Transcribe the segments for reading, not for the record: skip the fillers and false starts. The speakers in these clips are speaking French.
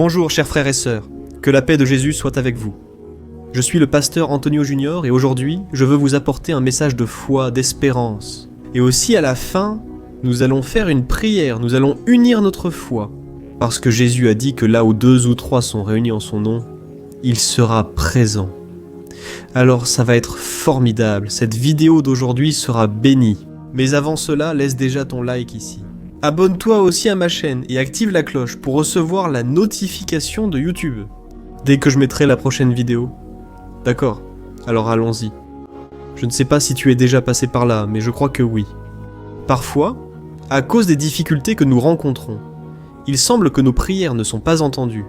Bonjour chers frères et sœurs, que la paix de Jésus soit avec vous. Je suis le pasteur Antonio Junior et aujourd'hui, je veux vous apporter un message de foi, d'espérance. Et aussi à la fin, nous allons faire une prière, nous allons unir notre foi. Parce que Jésus a dit que là où 2 ou 3 sont réunis en son nom, il sera présent. Alors ça va être formidable, cette vidéo d'aujourd'hui sera bénie. Mais avant cela, laisse déjà ton like ici. Abonne-toi aussi à ma chaîne et active la cloche pour recevoir la notification de YouTube dès que je mettrai la prochaine vidéo. D'accord, alors allons-y. Je ne sais pas si tu es déjà passé par là, mais je crois que oui. Parfois, à cause des difficultés que nous rencontrons, il semble que nos prières ne sont pas entendues.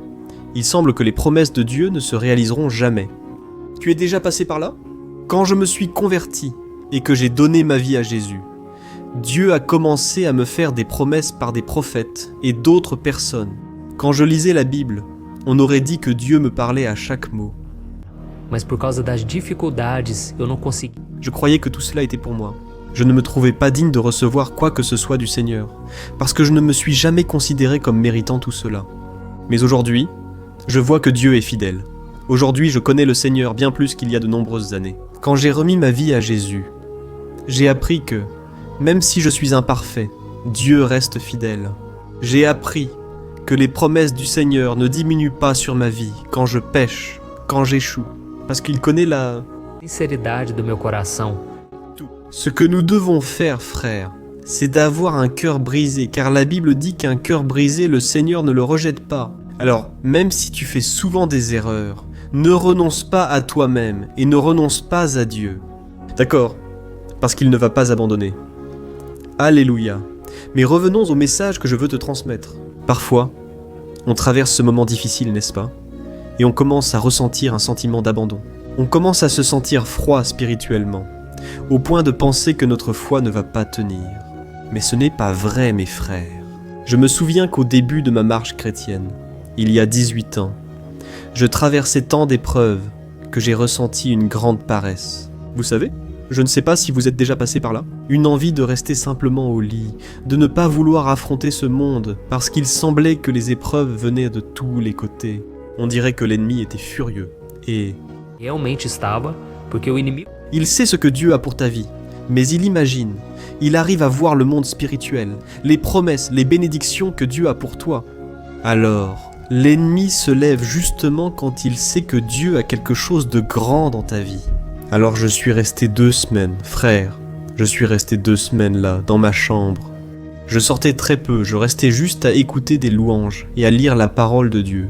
Il semble que les promesses de Dieu ne se réaliseront jamais. Tu es déjà passé par là? Quand je me suis converti et que j'ai donné ma vie à Jésus, Dieu a commencé à me faire des promesses par des prophètes et d'autres personnes. Quand je lisais la Bible, on aurait dit que Dieu me parlait à chaque mot. Mas por causa das dificuldades, eu não consegui. Je croyais que tout cela était pour moi. Je ne me trouvais pas digne de recevoir quoi que ce soit du Seigneur, parce que je ne me suis jamais considéré comme méritant tout cela. Mais aujourd'hui, je vois que Dieu est fidèle. Aujourd'hui, je connais le Seigneur bien plus qu'il y a de nombreuses années. Quand j'ai remis ma vie à Jésus, j'ai appris que, même si je suis imparfait, Dieu reste fidèle. J'ai appris que les promesses du Seigneur ne diminuent pas sur ma vie quand je pêche, quand j'échoue, parce qu'il connaît la Sinceridade do meu coração. Ce que nous devons faire, frères, c'est d'avoir un cœur brisé, car la Bible dit qu'un cœur brisé, le Seigneur ne le rejette pas. Alors, même si tu fais souvent des erreurs, ne renonce pas à toi-même et ne renonce pas à Dieu. D'accord, parce qu'il ne va pas abandonner. Alléluia. Mais revenons au message que je veux te transmettre. Parfois, on traverse ce moment difficile, n'est-ce pas? Et on commence à ressentir un sentiment d'abandon. On commence à se sentir froid spirituellement, au point de penser que notre foi ne va pas tenir. Mais ce n'est pas vrai, mes frères. Je me souviens qu'au début de ma marche chrétienne, il y a 18 ans, je traversais tant d'épreuves que j'ai ressenti une grande paresse. Vous savez? Je ne sais pas si vous êtes déjà passé par là. Une envie de rester simplement au lit, de ne pas vouloir affronter ce monde, parce qu'il semblait que les épreuves venaient de tous les côtés. On dirait que l'ennemi était furieux. Et Realmente estava, porque o inimigo. il sait ce que Dieu a pour ta vie, mais il imagine, il arrive à voir le monde spirituel, les promesses, les bénédictions que Dieu a pour toi. Alors, l'ennemi se lève justement quand il sait que Dieu a quelque chose de grand dans ta vie. Alors je suis resté 2 semaines, frère, je suis resté 2 semaines là, dans ma chambre. Je sortais très peu, je restais juste à écouter des louanges et à lire la parole de Dieu.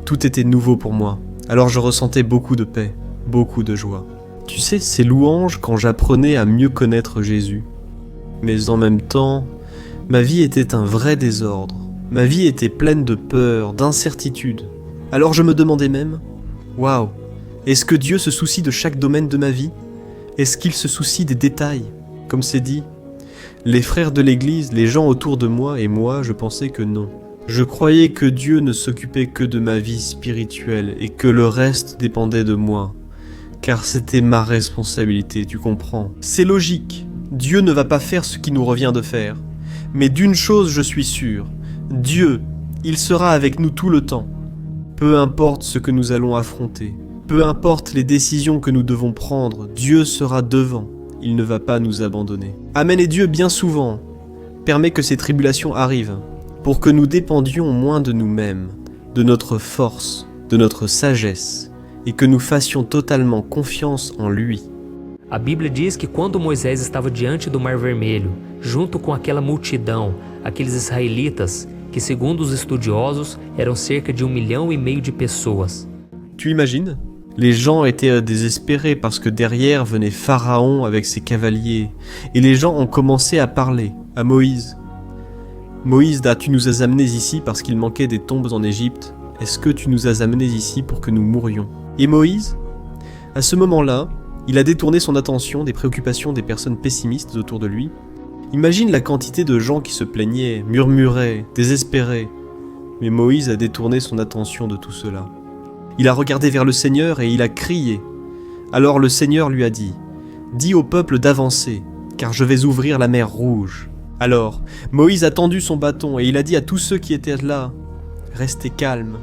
Tout était nouveau pour moi, alors je ressentais beaucoup de paix, beaucoup de joie. Tu sais, ces louanges quand j'apprenais à mieux connaître Jésus. Mais en même temps, ma vie était un vrai désordre. Ma vie était pleine de peur, d'incertitude. Alors je me demandais même, waouh, est-ce que Dieu se soucie de chaque domaine de ma vie? Est-ce qu'il se soucie des détails? Comme c'est dit, les frères de l'église, les gens autour de moi et moi, je pensais que non. Je croyais que Dieu ne s'occupait que de ma vie spirituelle et que le reste dépendait de moi. Car c'était ma responsabilité, tu comprends? C'est logique, Dieu ne va pas faire ce qui nous revient de faire. Mais d'une chose je suis sûr, Dieu, il sera avec nous tout le temps. Peu importe ce que nous allons affronter, peu importe les décisions que nous devons prendre, Dieu sera devant, il ne va pas nous abandonner. Amen. Et Dieu, bien souvent, permet que ces tribulations arrivent, pour que nous dépendions moins de nous-mêmes, de notre force, de notre sagesse, et que nous fassions totalement confiance en lui. A Bíblia diz que quando Moisés estava diante do Mar Vermelho, junto com aquela multidão, aqueles israelitas, que segundo os estudiosos eram cerca de 1,5 million de pessoas. Tu imagines? Les gens étaient désespérés parce que derrière venait Pharaon avec ses cavaliers, et les gens ont commencé à parler à Moïse. Moïse, tu nous as amenés ici parce qu'il manquait des tombes en Égypte. Est-ce que tu nous as amenés ici pour que nous mourions? Et Moïse, à ce moment-là, il a détourné son attention des préoccupations des personnes pessimistes autour de lui. Imagine la quantité de gens qui se plaignaient, murmuraient, désespéraient. Mais Moïse a détourné son attention de tout cela. Il a regardé vers le Seigneur et il a crié. Alors le Seigneur lui a dit, « Dis au peuple d'avancer, car je vais ouvrir la mer Rouge. » Alors, Moïse a tendu son bâton et il a dit à tous ceux qui étaient là, « Restez calmes,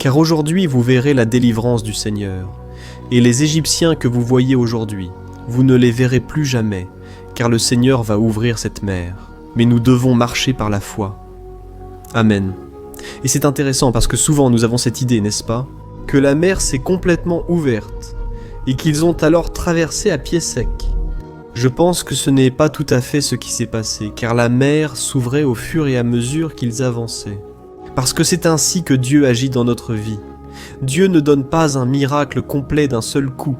Car aujourd'hui vous verrez la délivrance du Seigneur, et les Égyptiens que vous voyez aujourd'hui, vous ne les verrez plus jamais, car le Seigneur va ouvrir cette mer. Mais nous devons marcher par la foi. Amen. Et c'est intéressant parce que souvent nous avons cette idée, n'est-ce pas, que la mer s'est complètement ouverte, et qu'ils ont alors traversé à pied sec. Je pense que ce n'est pas tout à fait ce qui s'est passé, car la mer s'ouvrait au fur et à mesure qu'ils avançaient. Parce que c'est ainsi que Dieu agit dans notre vie. Dieu ne donne pas un miracle complet d'un seul coup.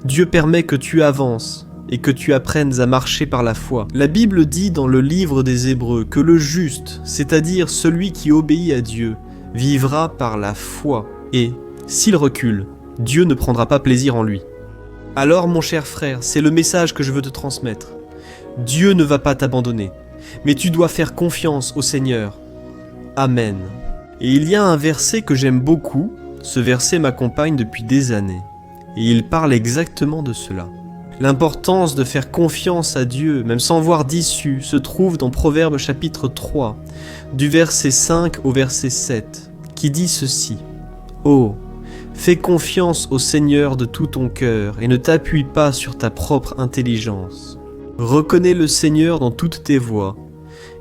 Dieu permet que tu avances et que tu apprennes à marcher par la foi. La Bible dit dans le livre des Hébreux que le juste, c'est-à-dire celui qui obéit à Dieu, vivra par la foi. Et, s'il recule, Dieu ne prendra pas plaisir en lui. Alors mon cher frère, c'est le message que je veux te transmettre. Dieu ne va pas t'abandonner, mais tu dois faire confiance au Seigneur. Amen. Et il y a un verset que j'aime beaucoup, ce verset m'accompagne depuis des années, et il parle exactement de cela. L'importance de faire confiance à Dieu, même sans voir d'issue, se trouve dans Proverbes chapitre 3, du verset 5 au verset 7, qui dit ceci. « Oh, fais confiance au Seigneur de tout ton cœur et ne t'appuie pas sur ta propre intelligence. Reconnais le Seigneur dans toutes tes voies,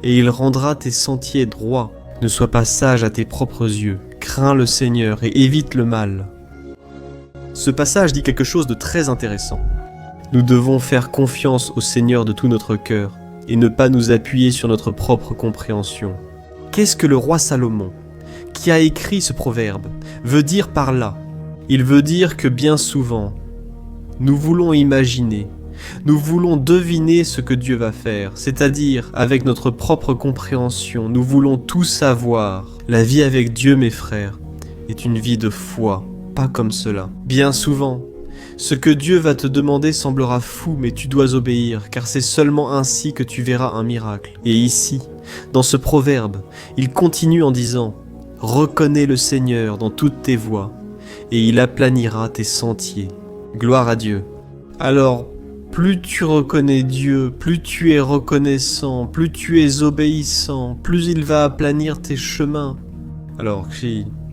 et il rendra tes sentiers droits. Ne sois pas sage à tes propres yeux, crains le Seigneur et évite le mal. » Ce passage dit quelque chose de très intéressant. Nous devons faire confiance au Seigneur de tout notre cœur et ne pas nous appuyer sur notre propre compréhension. Qu'est-ce que le roi Salomon, qui a écrit ce proverbe, veut dire par là? Il veut dire que bien souvent, nous voulons imaginer, nous voulons deviner ce que Dieu va faire, c'est-à-dire avec notre propre compréhension, nous voulons tout savoir. La vie avec Dieu, mes frères, est une vie de foi, pas comme cela. Bien souvent, ce que Dieu va te demander semblera fou, mais tu dois obéir, car c'est seulement ainsi que tu verras un miracle. Et ici, dans ce proverbe, il continue en disant « Reconnais le Seigneur dans toutes tes voies, et il aplanira tes sentiers. » Gloire à Dieu. Alors, plus tu reconnais Dieu, plus tu es reconnaissant, plus tu es obéissant, plus il va aplanir tes chemins. Alors,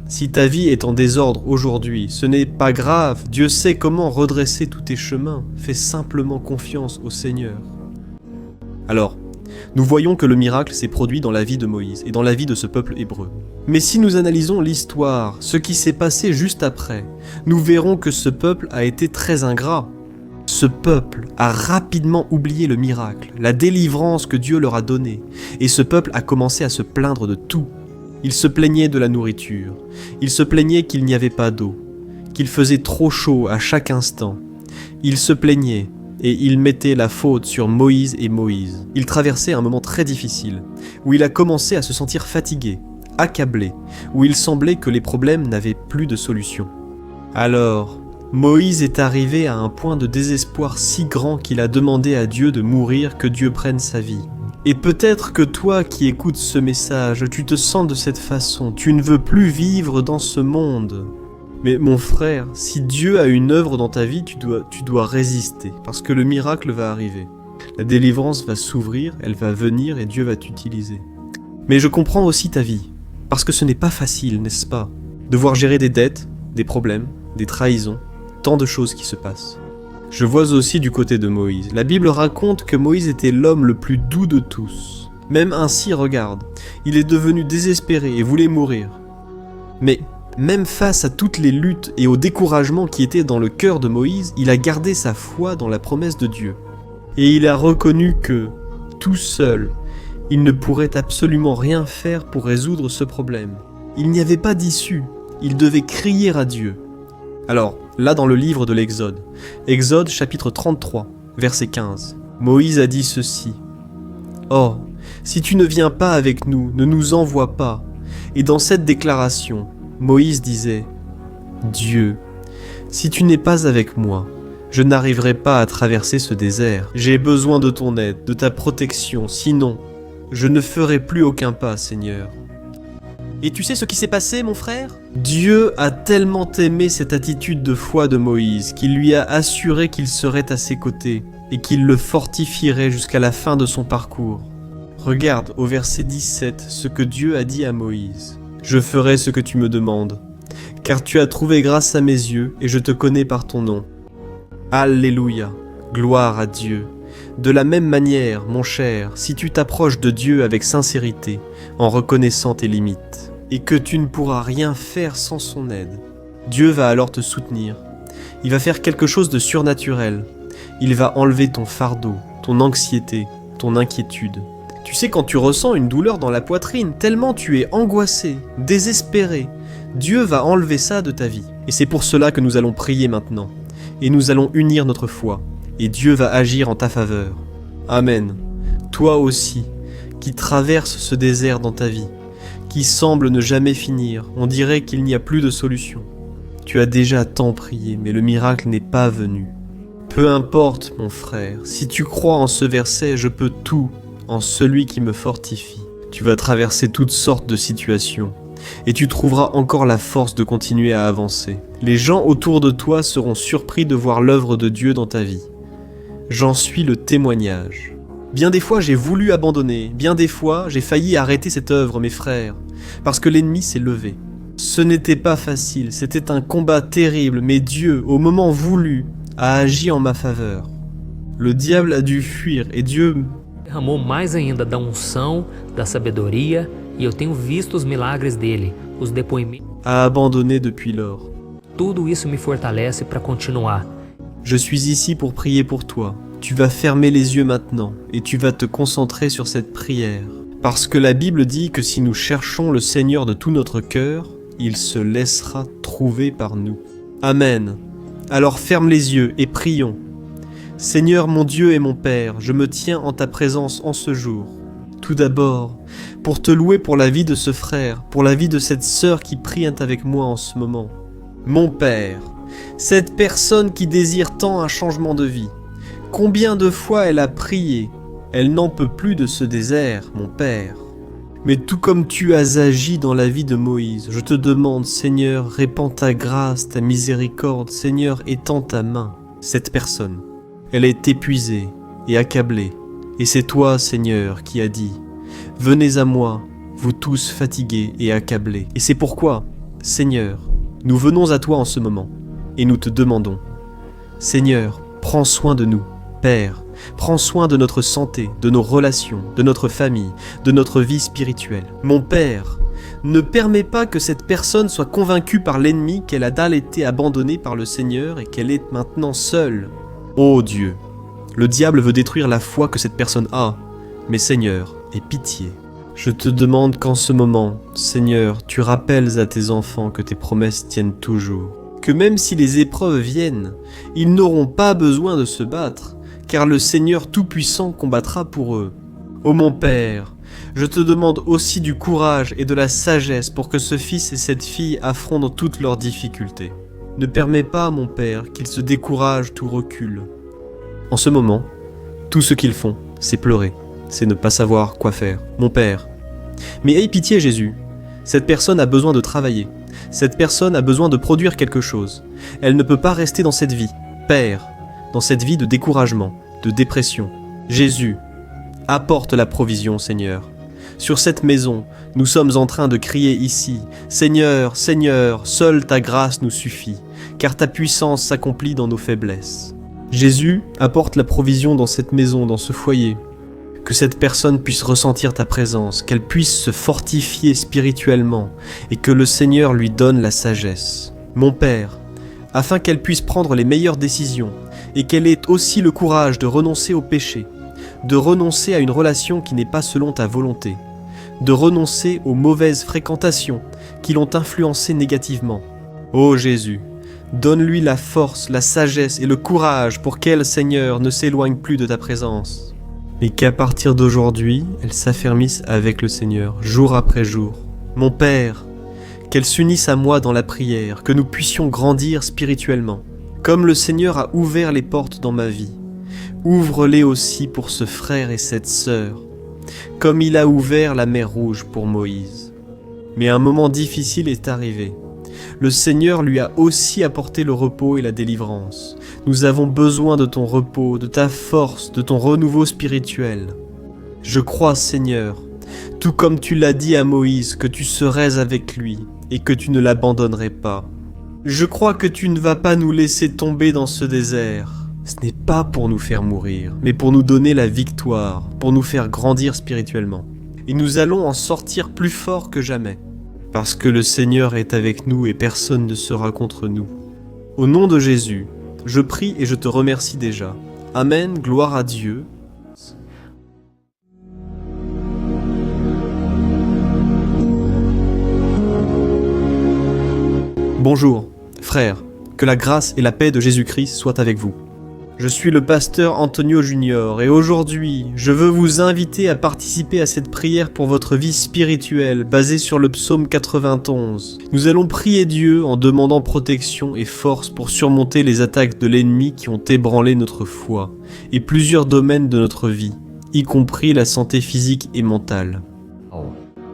si ta vie est en désordre aujourd'hui, ce n'est pas grave, Dieu sait comment redresser tous tes chemins. Fais simplement confiance au Seigneur. Alors, nous voyons que le miracle s'est produit dans la vie de Moïse et dans la vie de ce peuple hébreu. Mais si nous analysons l'histoire, ce qui s'est passé juste après, nous verrons que ce peuple a été très ingrat. Ce peuple a rapidement oublié le miracle, la délivrance que Dieu leur a donnée, et ce peuple a commencé à se plaindre de tout. Il se plaignait de la nourriture, il se plaignait qu'il n'y avait pas d'eau, qu'il faisait trop chaud à chaque instant. Il se plaignait et il mettait la faute sur Moïse et Moïse. Il traversait un moment très difficile, où il a commencé à se sentir fatigué, accablé, où il semblait que les problèmes n'avaient plus de solution. Alors, Moïse est arrivé à un point de désespoir si grand qu'il a demandé à Dieu de mourir, que Dieu prenne sa vie. Et peut-être que toi qui écoutes ce message, tu te sens de cette façon, tu ne veux plus vivre dans ce monde. Mais mon frère, si Dieu a une œuvre dans ta vie, tu dois résister, parce que le miracle va arriver. La délivrance va s'ouvrir, elle va venir et Dieu va t'utiliser. Mais je comprends aussi ta vie, parce que ce n'est pas facile, n'est-ce pas? Devoir gérer des dettes, des problèmes, des trahisons, tant de choses qui se passent. Je vois aussi du côté de Moïse. La Bible raconte que Moïse était l'homme le plus doux de tous. Même ainsi, regarde, il est devenu désespéré et voulait mourir. Mais même face à toutes les luttes et au découragement qui étaient dans le cœur de Moïse, il a gardé sa foi dans la promesse de Dieu. Et il a reconnu que, tout seul, il ne pourrait absolument rien faire pour résoudre ce problème. Il n'y avait pas d'issue, il devait crier à Dieu. Alors, là dans le livre de l'Exode, Exode chapitre 33, verset 15, Moïse a dit ceci. « Oh, si tu ne viens pas avec nous, ne nous envoie pas. » Et dans cette déclaration, Moïse disait « Dieu, si tu n'es pas avec moi, je n'arriverai pas à traverser ce désert. J'ai besoin de ton aide, de ta protection, sinon, je ne ferai plus aucun pas, Seigneur. » Et tu sais ce qui s'est passé, mon frère? Dieu a tellement aimé cette attitude de foi de Moïse qu'il lui a assuré qu'il serait à ses côtés et qu'il le fortifierait jusqu'à la fin de son parcours. Regarde au verset 17 ce que Dieu a dit à Moïse. « Je ferai ce que tu me demandes, car tu as trouvé grâce à mes yeux et je te connais par ton nom. Alléluia, gloire à Dieu. De la même manière, mon cher, si tu t'approches de Dieu avec sincérité, en reconnaissant tes limites, et que tu ne pourras rien faire sans son aide, Dieu va alors te soutenir. Il va faire quelque chose de surnaturel. Il va enlever ton fardeau, ton anxiété, ton inquiétude. Tu sais, quand tu ressens une douleur dans la poitrine, tellement tu es angoissé, désespéré, Dieu va enlever ça de ta vie. Et c'est pour cela que nous allons prier maintenant. Et nous allons unir notre foi. Et Dieu va agir en ta faveur. Amen. Toi aussi, qui traverses ce désert dans ta vie, qui semble ne jamais finir, on dirait qu'il n'y a plus de solution. Tu as déjà tant prié, mais le miracle n'est pas venu. Peu importe, mon frère, si tu crois en ce verset, je peux tout en celui qui me fortifie. Tu vas traverser toutes sortes de situations, et tu trouveras encore la force de continuer à avancer. Les gens autour de toi seront surpris de voir l'œuvre de Dieu dans ta vie. J'en suis le témoignage. Bien des fois j'ai voulu abandonner, bien des fois j'ai failli arrêter cette œuvre, mes frères, parce que l'ennemi s'est levé. Ce n'était pas facile, c'était un combat terrible, mais Dieu, au moment voulu, a agi en ma faveur. Le diable a dû fuir et Dieu Derramou mais ainda da unção, da sabedoria, e eu tenho visto os milagres dele, os depoimentos. a abandonné depuis lors. Tudo isso me fortalece para continuar. Je suis ici pour prier pour toi. Tu vas fermer les yeux maintenant et tu vas te concentrer sur cette prière. Parce que la Bible dit que si nous cherchons le Seigneur de tout notre cœur, il se laissera trouver par nous. Amen. Alors ferme les yeux et prions. Seigneur mon Dieu et mon Père, je me tiens en ta présence en ce jour. Tout d'abord, pour te louer pour la vie de ce frère, pour la vie de cette sœur qui prie avec moi en ce moment. Mon Père, cette personne qui désire tant un changement de vie, combien de fois elle a prié, elle n'en peut plus de ce désert, mon Père. Mais tout comme tu as agi dans la vie de Moïse, je te demande, Seigneur, répands ta grâce, ta miséricorde, Seigneur, étends ta main. Cette personne, elle est épuisée et accablée, et c'est toi, Seigneur, qui as dit, « Venez à moi, vous tous fatigués et accablés. » Et c'est pourquoi, Seigneur, nous venons à toi en ce moment, et nous te demandons, Seigneur, prends soin de nous, Père, prends soin de notre santé, de nos relations, de notre famille, de notre vie spirituelle. Mon Père, ne permets pas que cette personne soit convaincue par l'ennemi qu'elle a été abandonnée par le Seigneur et qu'elle est maintenant seule. Ô Dieu, le diable veut détruire la foi que cette personne a, mais Seigneur, aie pitié. Je te demande qu'en ce moment, Seigneur, tu rappelles à tes enfants que tes promesses tiennent toujours. Que même si les épreuves viennent, ils n'auront pas besoin de se battre, car le Seigneur Tout-Puissant combattra pour eux. Ô mon Père, je te demande aussi du courage et de la sagesse pour que ce fils et cette fille affrontent toutes leurs difficultés. Ne permets pas, mon Père, qu'ils se découragent ou reculent. En ce moment, tout ce qu'ils font, c'est pleurer, c'est ne pas savoir quoi faire. Mon Père, mais aie pitié Jésus, cette personne a besoin de travailler, cette personne a besoin de produire quelque chose. Elle ne peut pas rester dans cette vie, Père, dans cette vie de découragement, de dépression. Jésus, apporte la provision, Seigneur. Sur cette maison, nous sommes en train de crier ici, Seigneur, Seigneur, seule ta grâce nous suffit, car ta puissance s'accomplit dans nos faiblesses. Jésus, apporte la provision dans cette maison, dans ce foyer. Que cette personne puisse ressentir ta présence, qu'elle puisse se fortifier spirituellement et que le Seigneur lui donne la sagesse. Mon Père, afin qu'elle puisse prendre les meilleures décisions et qu'elle ait aussi le courage de renoncer au péché, de renoncer à une relation qui n'est pas selon ta volonté, de renoncer aux mauvaises fréquentations qui l'ont influencée négativement. Ô Jésus, donne-lui la force, la sagesse et le courage pour qu'elle, Seigneur, ne s'éloigne plus de ta présence. Mais qu'à partir d'aujourd'hui, elle s'affermisse avec le Seigneur, jour après jour. Mon Père, qu'elle s'unisse à moi dans la prière, que nous puissions grandir spirituellement. Comme le Seigneur a ouvert les portes dans ma vie, ouvre-les aussi pour ce frère et cette sœur, comme il a ouvert la mer Rouge pour Moïse. Mais un moment difficile est arrivé. Le Seigneur lui a aussi apporté le repos et la délivrance. Nous avons besoin de ton repos, de ta force, de ton renouveau spirituel. Je crois, Seigneur, tout comme tu l'as dit à Moïse, que tu serais avec lui et que tu ne l'abandonnerais pas. Je crois que tu ne vas pas nous laisser tomber dans ce désert. Ce n'est pas pour nous faire mourir, mais pour nous donner la victoire, pour nous faire grandir spirituellement. Et nous allons en sortir plus forts que jamais. Parce que le Seigneur est avec nous et personne ne sera contre nous. Au nom de Jésus, je prie et je te remercie déjà. Amen, gloire à Dieu. Bonjour, frères, que la grâce et la paix de Jésus-Christ soient avec vous. Je suis le pasteur Antonio Junior et aujourd'hui, je veux vous inviter à participer à cette prière pour votre vie spirituelle basée sur le psaume 91. Nous allons prier Dieu en demandant protection et force pour surmonter les attaques de l'ennemi qui ont ébranlé notre foi et plusieurs domaines de notre vie, y compris la santé physique et mentale.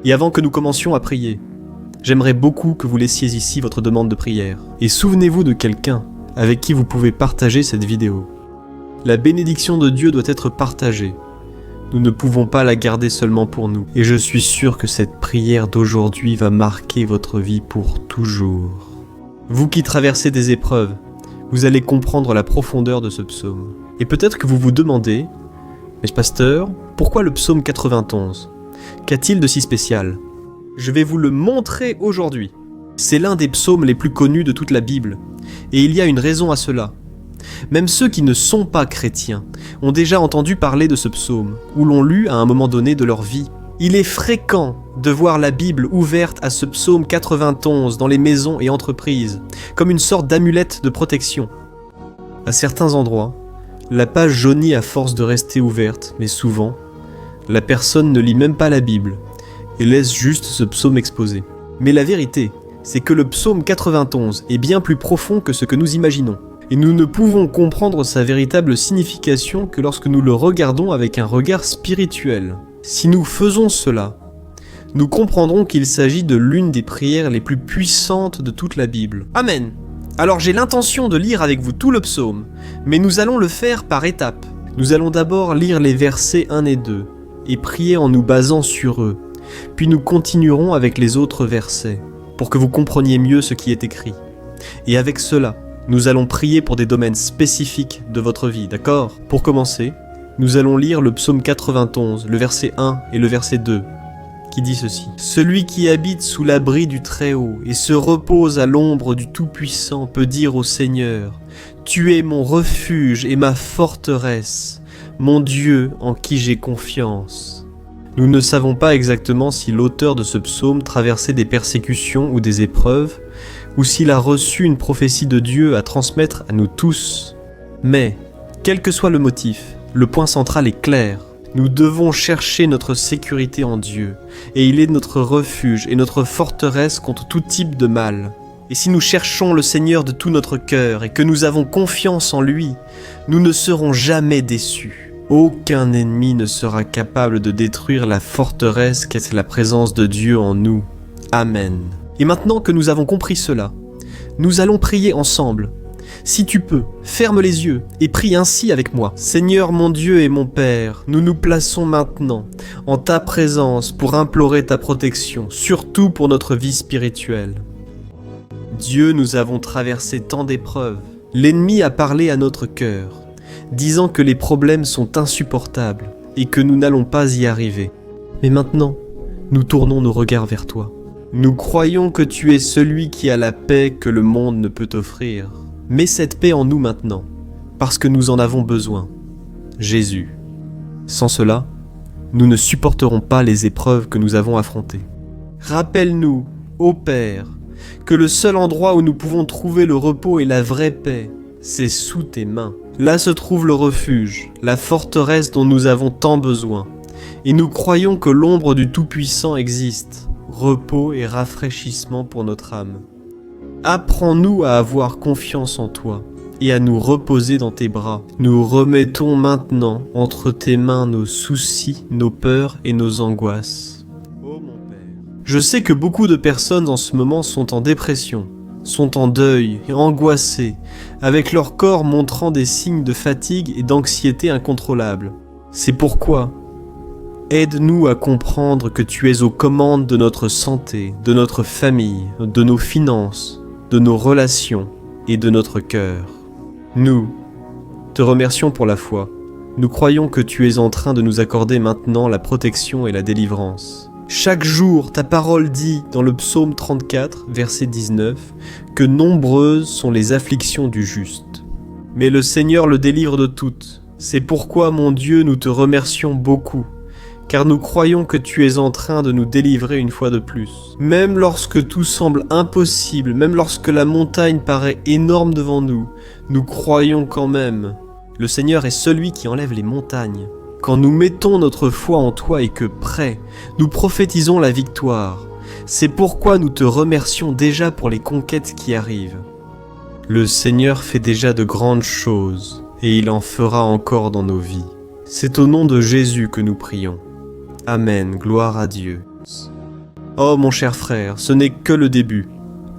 Et avant que nous commencions à prier, j'aimerais beaucoup que vous laissiez ici votre demande de prière. Et souvenez-vous de quelqu'un avec qui vous pouvez partager cette vidéo. La bénédiction de Dieu doit être partagée. Nous ne pouvons pas la garder seulement pour nous. Et je suis sûr que cette prière d'aujourd'hui va marquer votre vie pour toujours. Vous qui traversez des épreuves, vous allez comprendre la profondeur de ce psaume. Et peut-être que vous vous demandez, mais pasteur, pourquoi le psaume 91 ? Qu'a-t-il de si spécial ? Je vais vous le montrer aujourd'hui. C'est l'un des psaumes les plus connus de toute la Bible. Et il y a une raison à cela. Même ceux qui ne sont pas chrétiens ont déjà entendu parler de ce psaume, ou l'ont lu à un moment donné de leur vie. Il est fréquent de voir la Bible ouverte à ce psaume 91 dans les maisons et entreprises, comme une sorte d'amulette de protection. À certains endroits, la page jaunit à force de rester ouverte, mais souvent, la personne ne lit même pas la Bible et laisse juste ce psaume exposé. Mais la vérité, c'est que le psaume 91 est bien plus profond que ce que nous imaginons. Et nous ne pouvons comprendre sa véritable signification que lorsque nous le regardons avec un regard spirituel. Si nous faisons cela, nous comprendrons qu'il s'agit de l'une des prières les plus puissantes de toute la Bible. Amen. Alors j'ai l'intention de lire avec vous tout le psaume, mais nous allons le faire par étapes. Nous allons d'abord lire les versets 1 et 2, et prier en nous basant sur eux. Puis nous continuerons avec les autres versets, pour que vous compreniez mieux ce qui est écrit. Et avec cela, nous allons prier pour des domaines spécifiques de votre vie, d'accord ? Pour commencer, nous allons lire le psaume 91, le verset 1 et le verset 2, qui dit ceci. « Celui qui habite sous l'abri du Très-Haut et se repose à l'ombre du Tout-Puissant peut dire au Seigneur, « Tu es mon refuge et ma forteresse, mon Dieu en qui j'ai confiance. » Nous ne savons pas exactement si l'auteur de ce psaume traversait des persécutions ou des épreuves, ou s'il a reçu une prophétie de Dieu à transmettre à nous tous. Mais, quel que soit le motif, le point central est clair. Nous devons chercher notre sécurité en Dieu, et il est notre refuge et notre forteresse contre tout type de mal. Et si nous cherchons le Seigneur de tout notre cœur et que nous avons confiance en lui, nous ne serons jamais déçus. Aucun ennemi ne sera capable de détruire la forteresse qu'est la présence de Dieu en nous. Amen. Et maintenant que nous avons compris cela, nous allons prier ensemble. Si tu peux, ferme les yeux et prie ainsi avec moi. Seigneur mon Dieu et mon Père, nous nous plaçons maintenant en ta présence pour implorer ta protection, surtout pour notre vie spirituelle. Dieu, nous avons traversé tant d'épreuves. L'ennemi a parlé à notre cœur, disant que les problèmes sont insupportables et que nous n'allons pas y arriver. Mais maintenant, nous tournons nos regards vers toi. Nous croyons que tu es celui qui a la paix que le monde ne peut offrir. Mets cette paix en nous maintenant, parce que nous en avons besoin. Jésus. Sans cela, nous ne supporterons pas les épreuves que nous avons affrontées. Rappelle-nous, ô Père, que le seul endroit où nous pouvons trouver le repos et la vraie paix, c'est sous tes mains. Là se trouve le refuge, la forteresse dont nous avons tant besoin. Et nous croyons que l'ombre du Tout-Puissant existe. Repos et rafraîchissement pour notre âme. Apprends-nous à avoir confiance en toi et à nous reposer dans tes bras. Nous remettons maintenant entre tes mains nos soucis, nos peurs et nos angoisses. Oh mon Père. Je sais que beaucoup de personnes en ce moment sont en dépression, sont en deuil et angoissées, avec leur corps montrant des signes de fatigue et d'anxiété incontrôlables. C'est pourquoi aide-nous à comprendre que tu es aux commandes de notre santé, de notre famille, de nos finances, de nos relations et de notre cœur. Nous te remercions pour la foi. Nous croyons que tu es en train de nous accorder maintenant la protection et la délivrance. Chaque jour, ta parole dit dans le psaume 34, verset 19, que nombreuses sont les afflictions du juste. Mais le Seigneur le délivre de toutes. C'est pourquoi, mon Dieu, nous te remercions beaucoup, car nous croyons que tu es en train de nous délivrer une fois de plus. Même lorsque tout semble impossible, même lorsque la montagne paraît énorme devant nous, nous croyons quand même. Le Seigneur est celui qui enlève les montagnes. Quand nous mettons notre foi en toi et que prêt, nous prophétisons la victoire. C'est pourquoi nous te remercions déjà pour les conquêtes qui arrivent. Le Seigneur fait déjà de grandes choses et il en fera encore dans nos vies. C'est au nom de Jésus que nous prions. Amen, gloire à Dieu. Oh mon cher frère, ce n'est que le début.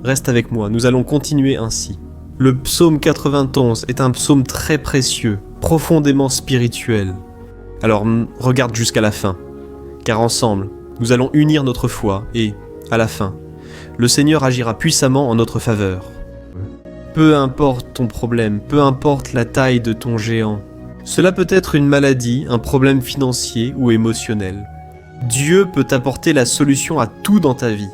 Reste avec moi, nous allons continuer ainsi. Le psaume 91 est un psaume très précieux, profondément spirituel. Alors regarde jusqu'à la fin, car ensemble, nous allons unir notre foi et, à la fin, le Seigneur agira puissamment en notre faveur. Peu importe ton problème, peu importe la taille de ton géant, cela peut être une maladie, un problème financier ou émotionnel. Dieu peut t'apporter la solution à tout dans ta vie,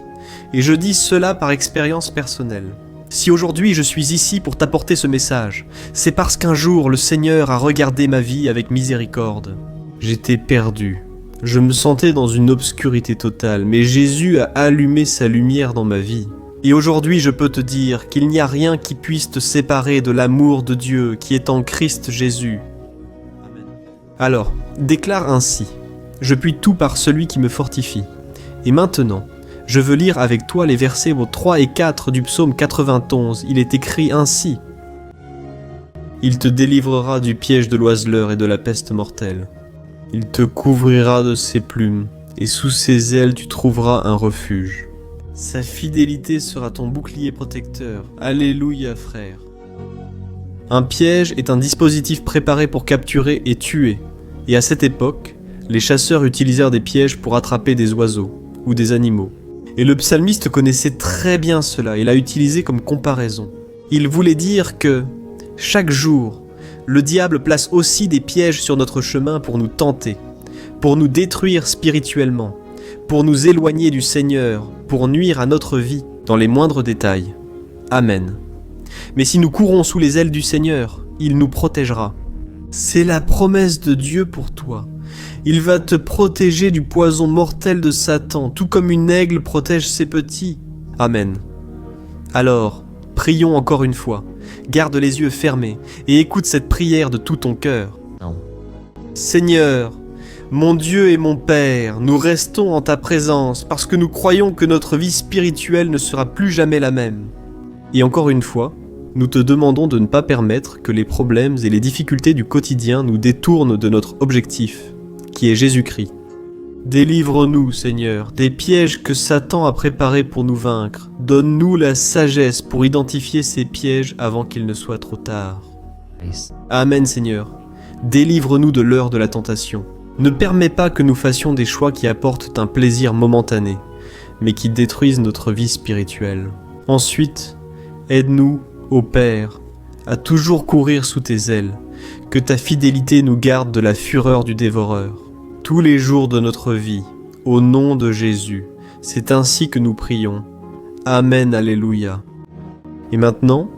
et je dis cela par expérience personnelle. Si aujourd'hui je suis ici pour t'apporter ce message, c'est parce qu'un jour le Seigneur a regardé ma vie avec miséricorde. J'étais perdu. Je me sentais dans une obscurité totale, mais Jésus a allumé sa lumière dans ma vie. Et aujourd'hui, je peux te dire qu'il n'y a rien qui puisse te séparer de l'amour de Dieu qui est en Christ Jésus. Amen. Alors, déclare ainsi: je puis tout par celui qui me fortifie. Et maintenant, je veux lire avec toi les versets 3 et 4 du psaume 91. Il est écrit ainsi: il te délivrera du piège de l'oiseleur et de la peste mortelle. Il te couvrira de ses plumes, et sous ses ailes tu trouveras un refuge. Sa fidélité sera ton bouclier protecteur. Alléluia, frère. Un piège est un dispositif préparé pour capturer et tuer. Et à cette époque, les chasseurs utilisèrent des pièges pour attraper des oiseaux ou des animaux. Et le psalmiste connaissait très bien cela et l'a utilisé comme comparaison. Il voulait dire que, chaque jour, le diable place aussi des pièges sur notre chemin pour nous tenter, pour nous détruire spirituellement, pour nous éloigner du Seigneur, pour nuire à notre vie dans les moindres détails. Amen. Mais si nous courons sous les ailes du Seigneur, il nous protégera. C'est la promesse de Dieu pour toi. Il va te protéger du poison mortel de Satan, tout comme une aigle protège ses petits. Amen. Alors, prions encore une fois. Garde les yeux fermés et écoute cette prière de tout ton cœur. Seigneur, mon Dieu et mon Père, nous restons en ta présence parce que nous croyons que notre vie spirituelle ne sera plus jamais la même. Et encore une fois, nous te demandons de ne pas permettre que les problèmes et les difficultés du quotidien nous détournent de notre objectif, qui est Jésus-Christ. Délivre-nous, Seigneur, des pièges que Satan a préparés pour nous vaincre. Donne-nous la sagesse pour identifier ces pièges avant qu'il ne soit trop tard. Amen, Seigneur. Délivre-nous de l'heure de la tentation. Ne permets pas que nous fassions des choix qui apportent un plaisir momentané, mais qui détruisent notre vie spirituelle. Ensuite, aide-nous, ô Père, à toujours courir sous tes ailes, que ta fidélité nous garde de la fureur du dévoreur. Tous les jours de notre vie, au nom de Jésus, c'est ainsi que nous prions. Amen, alléluia. Et maintenant,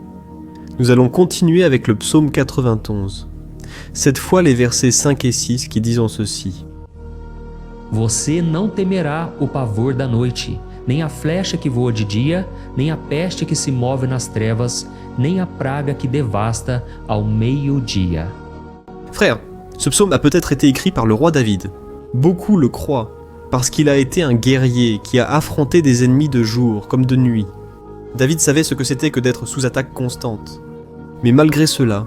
nous allons continuer avec le psaume 91. Cette fois les versets 5 et 6 qui disent ceci. Você não temerá o pavor da noite, nem a flecha que voa de dia, nem a peste que se move nas trevas, nem a praga que devasta ao meio-dia. Frère, ce psaume a peut-être été écrit par le roi David. Beaucoup le croient, parce qu'il a été un guerrier qui a affronté des ennemis de jour comme de nuit. David savait ce que c'était que d'être sous attaque constante. Mais malgré cela,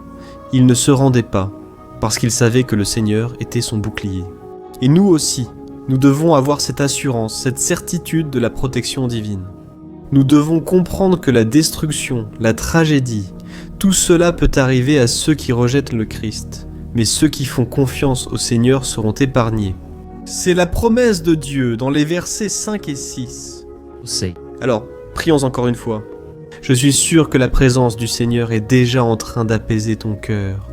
il ne se rendait pas, parce qu'il savait que le Seigneur était son bouclier. Et nous aussi, nous devons avoir cette assurance, cette certitude de la protection divine. Nous devons comprendre que la destruction, la tragédie, tout cela peut arriver à ceux qui rejettent le Christ, mais ceux qui font confiance au Seigneur seront épargnés. C'est la promesse de Dieu dans les versets 5 et 6. Alors, prions encore une fois. Je suis sûr que la présence du Seigneur est déjà en train d'apaiser ton cœur,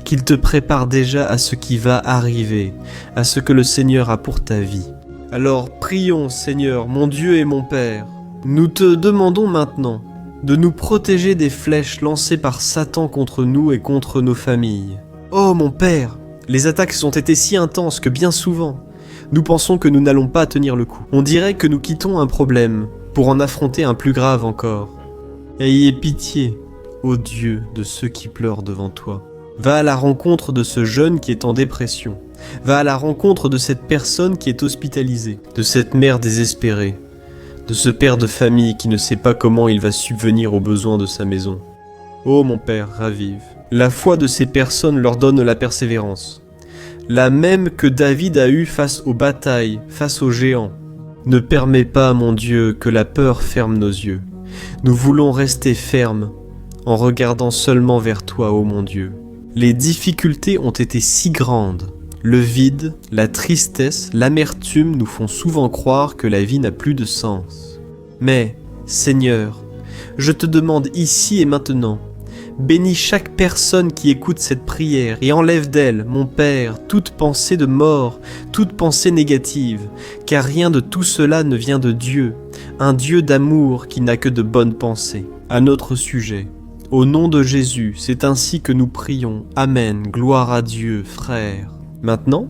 qu'il te prépare déjà à ce qui va arriver, à ce que le Seigneur a pour ta vie. Alors prions, Seigneur, mon Dieu et mon Père. Nous te demandons maintenant de nous protéger des flèches lancées par Satan contre nous et contre nos familles. Oh mon Père, les attaques ont été si intenses que bien souvent, nous pensons que nous n'allons pas tenir le coup. On dirait que nous quittons un problème pour en affronter un plus grave encore. Ayez pitié, ô Dieu, de ceux qui pleurent devant toi. Va à la rencontre de ce jeune qui est en dépression. Va à la rencontre de cette personne qui est hospitalisée, de cette mère désespérée, de ce père de famille qui ne sait pas comment il va subvenir aux besoins de sa maison. Ô mon Père, ravive. La foi de ces personnes leur donne la persévérance, la même que David a eue face aux batailles, face aux géants. Ne permets pas, mon Dieu, que la peur ferme nos yeux. Nous voulons rester fermes en regardant seulement vers toi, ô mon Dieu. Les difficultés ont été si grandes. Le vide, la tristesse, l'amertume nous font souvent croire que la vie n'a plus de sens. Mais, Seigneur, je te demande ici et maintenant, bénis chaque personne qui écoute cette prière et enlève d'elle, mon Père, toute pensée de mort, toute pensée négative, car rien de tout cela ne vient de Dieu, un Dieu d'amour qui n'a que de bonnes pensées. À notre sujet, au nom de Jésus, c'est ainsi que nous prions. Amen, gloire à Dieu, frères. Maintenant,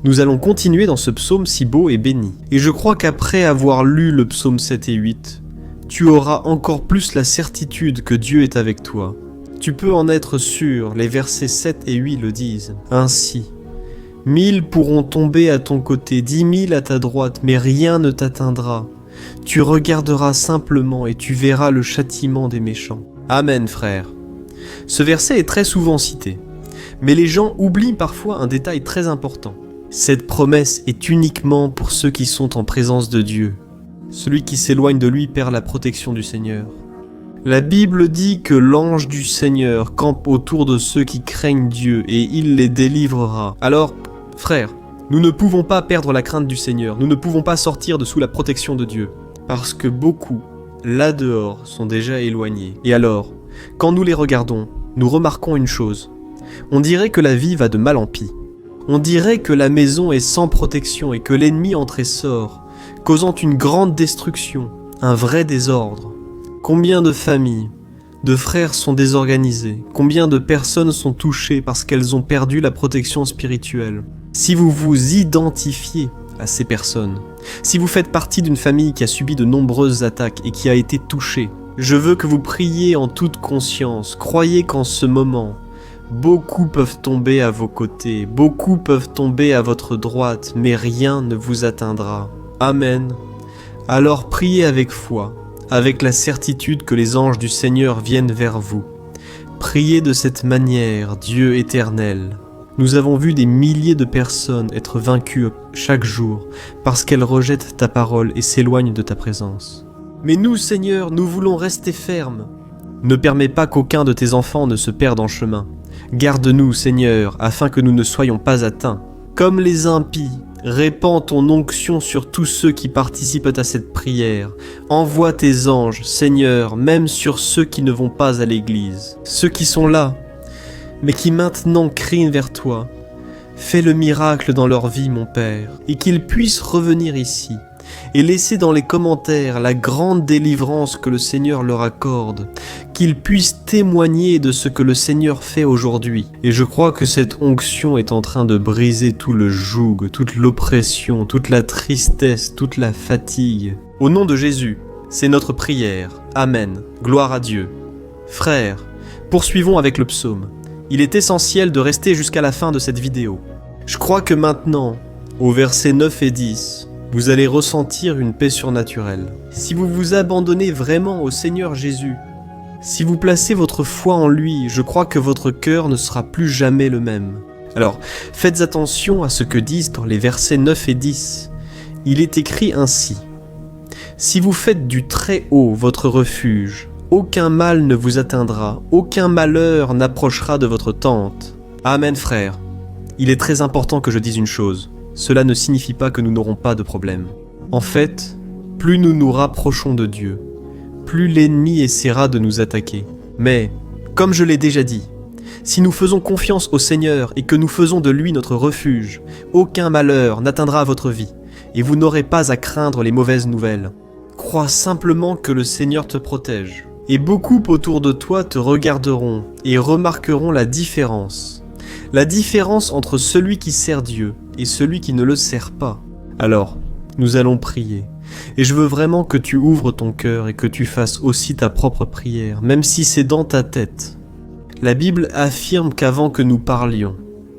nous allons continuer dans ce psaume si beau et béni. Et je crois qu'après avoir lu le psaume 7 et 8, tu auras encore plus la certitude que Dieu est avec toi. Tu peux en être sûr, les versets 7 et 8 le disent. Ainsi, 1000 pourront tomber à ton côté, 10 000 à ta droite, mais rien ne t'atteindra. Tu regarderas simplement et tu verras le châtiment des méchants. Amen, frère. Ce verset est très souvent cité, mais les gens oublient parfois un détail très important. Cette promesse est uniquement pour ceux qui sont en présence de Dieu. Celui qui s'éloigne de lui perd la protection du Seigneur. La Bible dit que l'ange du Seigneur campe autour de ceux qui craignent Dieu et il les délivrera. Alors, frères, nous ne pouvons pas perdre la crainte du Seigneur, nous ne pouvons pas sortir de sous la protection de Dieu, parce que beaucoup, là dehors, sont déjà éloignés. Et alors, quand nous les regardons, nous remarquons une chose. On dirait que la vie va de mal en pis. On dirait que la maison est sans protection et que l'ennemi entre et sort, causant une grande destruction, un vrai désordre. Combien de familles, de frères sont désorganisés, combien de personnes sont touchées parce qu'elles ont perdu la protection spirituelle. Si vous vous identifiez à ces personnes, si vous faites partie d'une famille qui a subi de nombreuses attaques et qui a été touchée, je veux que vous priez en toute conscience. Croyez qu'en ce moment, beaucoup peuvent tomber à vos côtés, beaucoup peuvent tomber à votre droite, mais rien ne vous atteindra. Amen. Alors priez avec foi, avec la certitude que les anges du Seigneur viennent vers vous. Priez de cette manière, Dieu éternel. Nous avons vu des milliers de personnes être vaincues chaque jour parce qu'elles rejettent ta parole et s'éloignent de ta présence. Mais nous, Seigneur, nous voulons rester fermes. Ne permets pas qu'aucun de tes enfants ne se perde en chemin. Garde-nous, Seigneur, afin que nous ne soyons pas atteints. Comme les impies, répands ton onction sur tous ceux qui participent à cette prière. Envoie tes anges, Seigneur, même sur ceux qui ne vont pas à l'église. Ceux qui sont là, mais qui maintenant crient vers toi. Fais le miracle dans leur vie, mon Père, et qu'ils puissent revenir ici et laisser dans les commentaires la grande délivrance que le Seigneur leur accorde, qu'ils puissent témoigner de ce que le Seigneur fait aujourd'hui. Et je crois que cette onction est en train de briser tout le joug, toute l'oppression, toute la tristesse, toute la fatigue. Au nom de Jésus, c'est notre prière. Amen. Gloire à Dieu. Frères, poursuivons avec le psaume. Il est essentiel de rester jusqu'à la fin de cette vidéo. Je crois que maintenant, au versets 9 et 10, vous allez ressentir une paix surnaturelle. Si vous vous abandonnez vraiment au Seigneur Jésus, si vous placez votre foi en lui, je crois que votre cœur ne sera plus jamais le même. Alors, faites attention à ce que disent dans les versets 9 et 10. Il est écrit ainsi. « Si vous faites du Très-Haut votre refuge, aucun mal ne vous atteindra, aucun malheur n'approchera de votre tente. » Amen, frère. Il est très important que je dise une chose. Cela ne signifie pas que nous n'aurons pas de problème. En fait, plus nous nous rapprochons de Dieu, plus l'ennemi essaiera de nous attaquer. Mais, comme je l'ai déjà dit, si nous faisons confiance au Seigneur et que nous faisons de lui notre refuge, aucun malheur n'atteindra votre vie, et vous n'aurez pas à craindre les mauvaises nouvelles. Crois simplement que le Seigneur te protège, et beaucoup autour de toi te regarderont et remarqueront la différence entre celui qui sert Dieu et celui qui ne le sert pas. Alors, nous allons prier, et je veux vraiment que tu ouvres ton cœur et que tu fasses aussi ta propre prière, même si c'est dans ta tête. La Bible affirme qu'avant que nous parlions,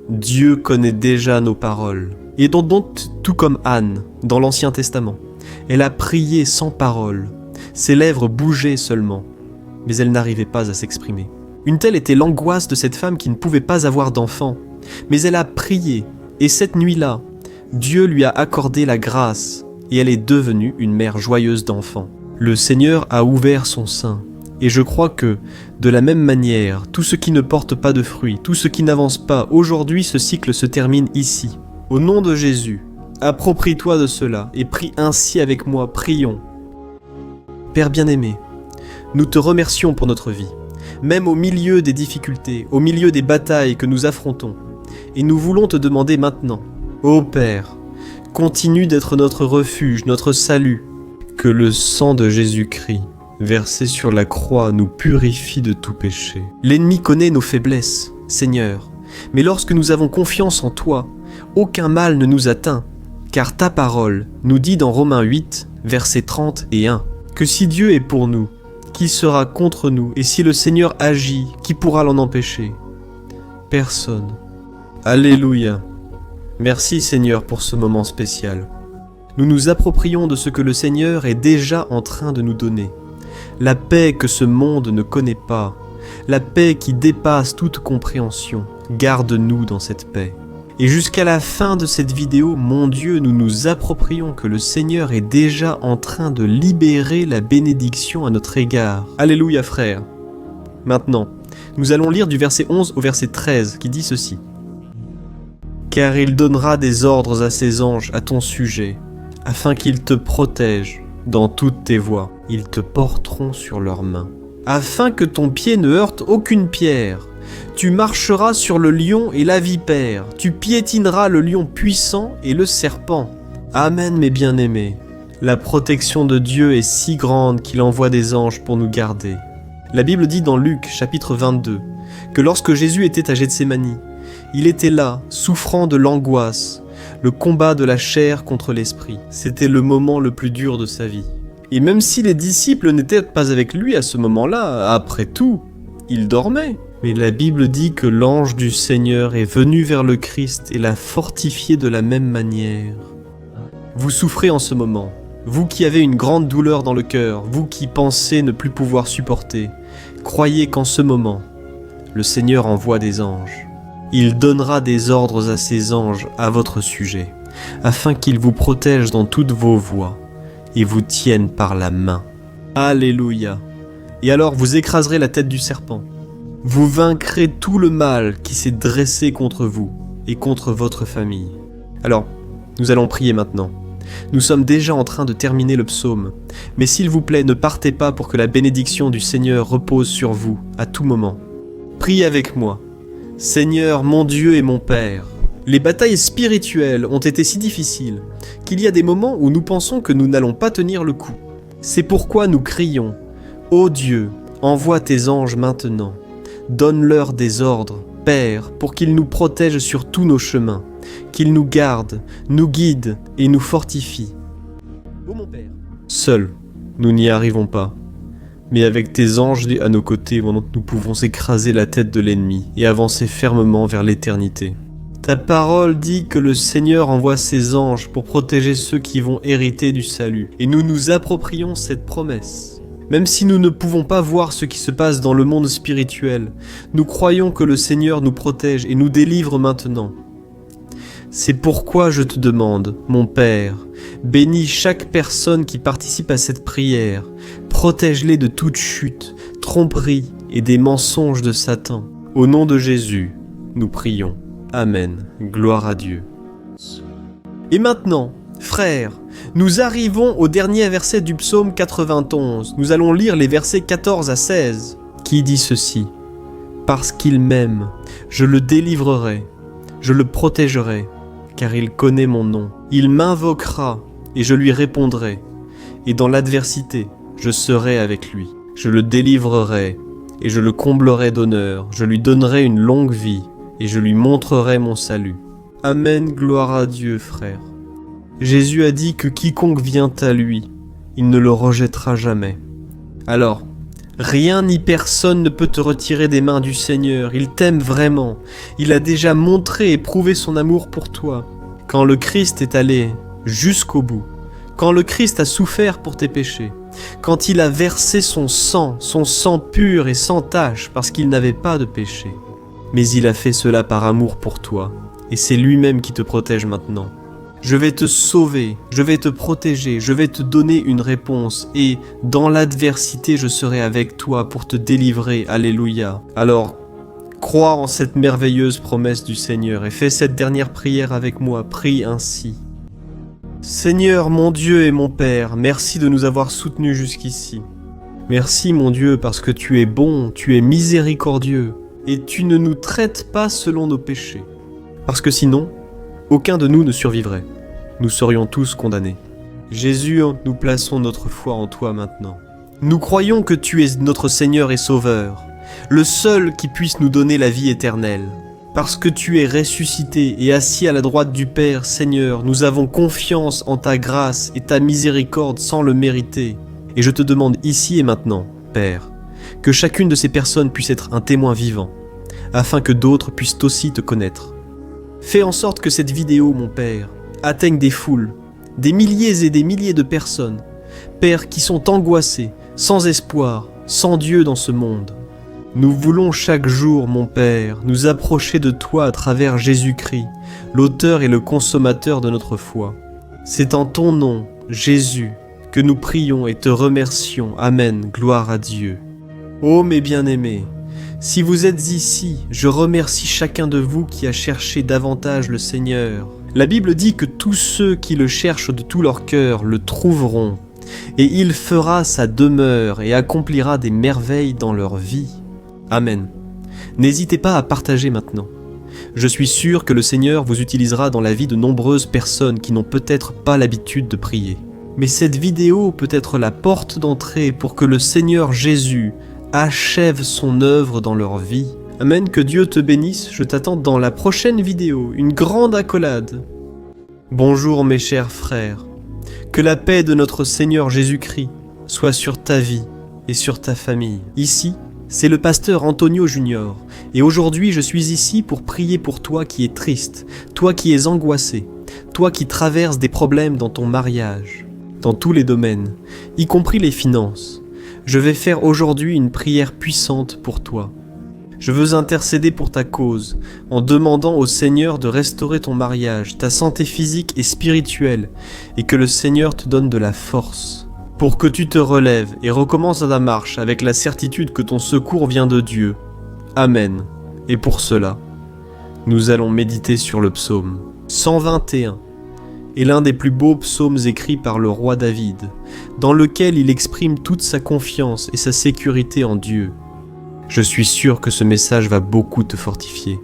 Dieu connaît déjà nos paroles. Et donc, tout comme Anne, dans l'Ancien Testament, elle a prié sans parole. Ses lèvres bougeaient seulement, mais elle n'arrivait pas à s'exprimer. Une telle était l'angoisse de cette femme qui ne pouvait pas avoir d'enfant. Mais elle a prié, et cette nuit-là, Dieu lui a accordé la grâce, et elle est devenue une mère joyeuse d'enfants. Le Seigneur a ouvert son sein, et je crois que, de la même manière, tout ce qui ne porte pas de fruits, tout ce qui n'avance pas, aujourd'hui ce cycle se termine ici. Au nom de Jésus, approprie-toi de cela, et prie ainsi avec moi, prions. Père bien-aimé, nous te remercions pour notre vie, même au milieu des difficultés, au milieu des batailles que nous affrontons, et nous voulons te demander maintenant, ô Père, continue d'être notre refuge, notre salut, que le sang de Jésus-Christ, versé sur la croix, nous purifie de tout péché. L'ennemi connaît nos faiblesses, Seigneur, mais lorsque nous avons confiance en toi, aucun mal ne nous atteint, car ta parole nous dit dans Romains 8, versets 30 et 1, que si Dieu est pour nous, qui sera contre nous, et si le Seigneur agit, qui pourra l'en empêcher? Personne. Alléluia. Merci Seigneur pour ce moment spécial. Nous nous approprions de ce que le Seigneur est déjà en train de nous donner. La paix que ce monde ne connaît pas, la paix qui dépasse toute compréhension. Garde-nous dans cette paix. Et jusqu'à la fin de cette vidéo, mon Dieu, nous nous approprions que le Seigneur est déjà en train de libérer la bénédiction à notre égard. Alléluia frère. Maintenant, nous allons lire du verset 11 au verset 13 qui dit ceci. « Car il donnera des ordres à ses anges à ton sujet, afin qu'ils te protègent dans toutes tes voies. Ils te porteront sur leurs mains, afin que ton pied ne heurte aucune pierre. Tu marcheras sur le lion et la vipère, tu piétineras le lion puissant et le serpent. » Amen mes bien-aimés. La protection de Dieu est si grande qu'il envoie des anges pour nous garder. La Bible dit dans Luc chapitre 22 que lorsque Jésus était à Gethsémani, il était là, souffrant de l'angoisse, le combat de la chair contre l'esprit. C'était le moment le plus dur de sa vie. Et même si les disciples n'étaient pas avec lui à ce moment-là, après tout, il dormait. Mais la Bible dit que l'ange du Seigneur est venu vers le Christ et l'a fortifié de la même manière. Vous souffrez en ce moment, vous qui avez une grande douleur dans le cœur, vous qui pensez ne plus pouvoir supporter, croyez qu'en ce moment, le Seigneur envoie des anges. Il donnera des ordres à ses anges à votre sujet, afin qu'ils vous protègent dans toutes vos voies et vous tiennent par la main. Alléluia. Et alors vous écraserez la tête du serpent. Vous vaincrez tout le mal qui s'est dressé contre vous et contre votre famille. Alors, nous allons prier maintenant. Nous sommes déjà en train de terminer le psaume, mais s'il vous plaît, ne partez pas pour que la bénédiction du Seigneur repose sur vous à tout moment. Priez avec moi. Seigneur, mon Dieu et mon Père, les batailles spirituelles ont été si difficiles qu'il y a des moments où nous pensons que nous n'allons pas tenir le coup. C'est pourquoi nous crions « Ô Dieu, envoie tes anges maintenant. Donne-leur des ordres, Père, pour qu'ils nous protègent sur tous nos chemins, qu'ils nous gardent, nous guident et nous fortifient. Ô mon Père, seuls, nous n'y arrivons pas. Mais avec tes anges à nos côtés, nous pouvons écraser la tête de l'ennemi et avancer fermement vers l'éternité. Ta parole dit que le Seigneur envoie ses anges pour protéger ceux qui vont hériter du salut. Et nous nous approprions cette promesse. Même si nous ne pouvons pas voir ce qui se passe dans le monde spirituel, nous croyons que le Seigneur nous protège et nous délivre maintenant. C'est pourquoi je te demande, mon Père, bénis chaque personne qui participe à cette prière, protège-les de toute chute, tromperie et des mensonges de Satan. Au nom de Jésus, nous prions. Amen. Gloire à Dieu. Et maintenant, frères, Nous arrivons au dernier verset du psaume 91. Nous allons lire les versets 14 à 16, qui dit ceci. « Parce qu'il m'aime, je le délivrerai, je le protégerai, car il connaît mon nom. Il m'invoquera, et je lui répondrai, et dans l'adversité, je serai avec lui. Je le délivrerai, et je le comblerai d'honneur, je lui donnerai une longue vie, et je lui montrerai mon salut. » Amen, gloire à Dieu, frère. Jésus a dit que quiconque vient à lui, il ne le rejettera jamais. Alors, rien ni personne ne peut te retirer des mains du Seigneur, il t'aime vraiment. Il a déjà montré et prouvé son amour pour toi. Quand le Christ est allé jusqu'au bout, quand le Christ a souffert pour tes péchés, quand il a versé son sang pur et sans tache parce qu'il n'avait pas de péché. Mais il a fait cela par amour pour toi, et c'est lui-même qui te protège maintenant. Je vais te sauver, je vais te protéger, je vais te donner une réponse, et dans l'adversité je serai avec toi pour te délivrer, alléluia. Alors, crois en cette merveilleuse promesse du Seigneur, et fais cette dernière prière avec moi, prie ainsi. Seigneur, mon Dieu et mon Père, merci de nous avoir soutenus jusqu'ici. Merci mon Dieu parce que tu es bon, tu es miséricordieux, et tu ne nous traites pas selon nos péchés. Parce que sinon, aucun de nous ne survivrait. Nous serions tous condamnés. Jésus, nous plaçons notre foi en toi maintenant. Nous croyons que tu es notre Seigneur et Sauveur, le seul qui puisse nous donner la vie éternelle. Parce que tu es ressuscité et assis à la droite du Père, Seigneur, nous avons confiance en ta grâce et ta miséricorde sans le mériter. Et je te demande ici et maintenant, Père, que chacune de ces personnes puisse être un témoin vivant, afin que d'autres puissent aussi te connaître. Fais en sorte que cette vidéo, mon Père, atteigne des foules, des milliers et des milliers de personnes, Père, qui sont angoissées, sans espoir, sans Dieu dans ce monde. Nous voulons chaque jour, mon Père, nous approcher de toi à travers Jésus-Christ, l'auteur et le consommateur de notre foi. C'est en ton nom, Jésus, que nous prions et te remercions. Amen, gloire à Dieu. Ô mes bien-aimés, si vous êtes ici, je remercie chacun de vous qui a cherché davantage le Seigneur. La Bible dit que tous ceux qui le cherchent de tout leur cœur le trouveront, et il fera sa demeure et accomplira des merveilles dans leur vie. Amen. N'hésitez pas à partager maintenant. Je suis sûr que le Seigneur vous utilisera dans la vie de nombreuses personnes qui n'ont peut-être pas l'habitude de prier. Mais cette vidéo peut être la porte d'entrée pour que le Seigneur Jésus achève son œuvre dans leur vie. Amen, que Dieu te bénisse, je t'attends dans la prochaine vidéo, une grande accolade. Bonjour mes chers frères, que la paix de notre Seigneur Jésus-Christ soit sur ta vie et sur ta famille. Ici, c'est le pasteur Antonio Junior, et aujourd'hui je suis ici pour prier pour toi qui es triste, toi qui es angoissé, toi qui traverses des problèmes dans ton mariage, dans tous les domaines, y compris les finances. Je vais faire aujourd'hui une prière puissante pour toi. Je veux intercéder pour ta cause, en demandant au Seigneur de restaurer ton mariage, ta santé physique et spirituelle, et que le Seigneur te donne de la force, pour que tu te relèves et recommences ta marche avec la certitude que ton secours vient de Dieu. Amen. Et pour cela, nous allons méditer sur le psaume 121, est l'un des plus beaux psaumes écrits par le roi David, dans lequel il exprime toute sa confiance et sa sécurité en Dieu. Je suis sûr que ce message va beaucoup te fortifier,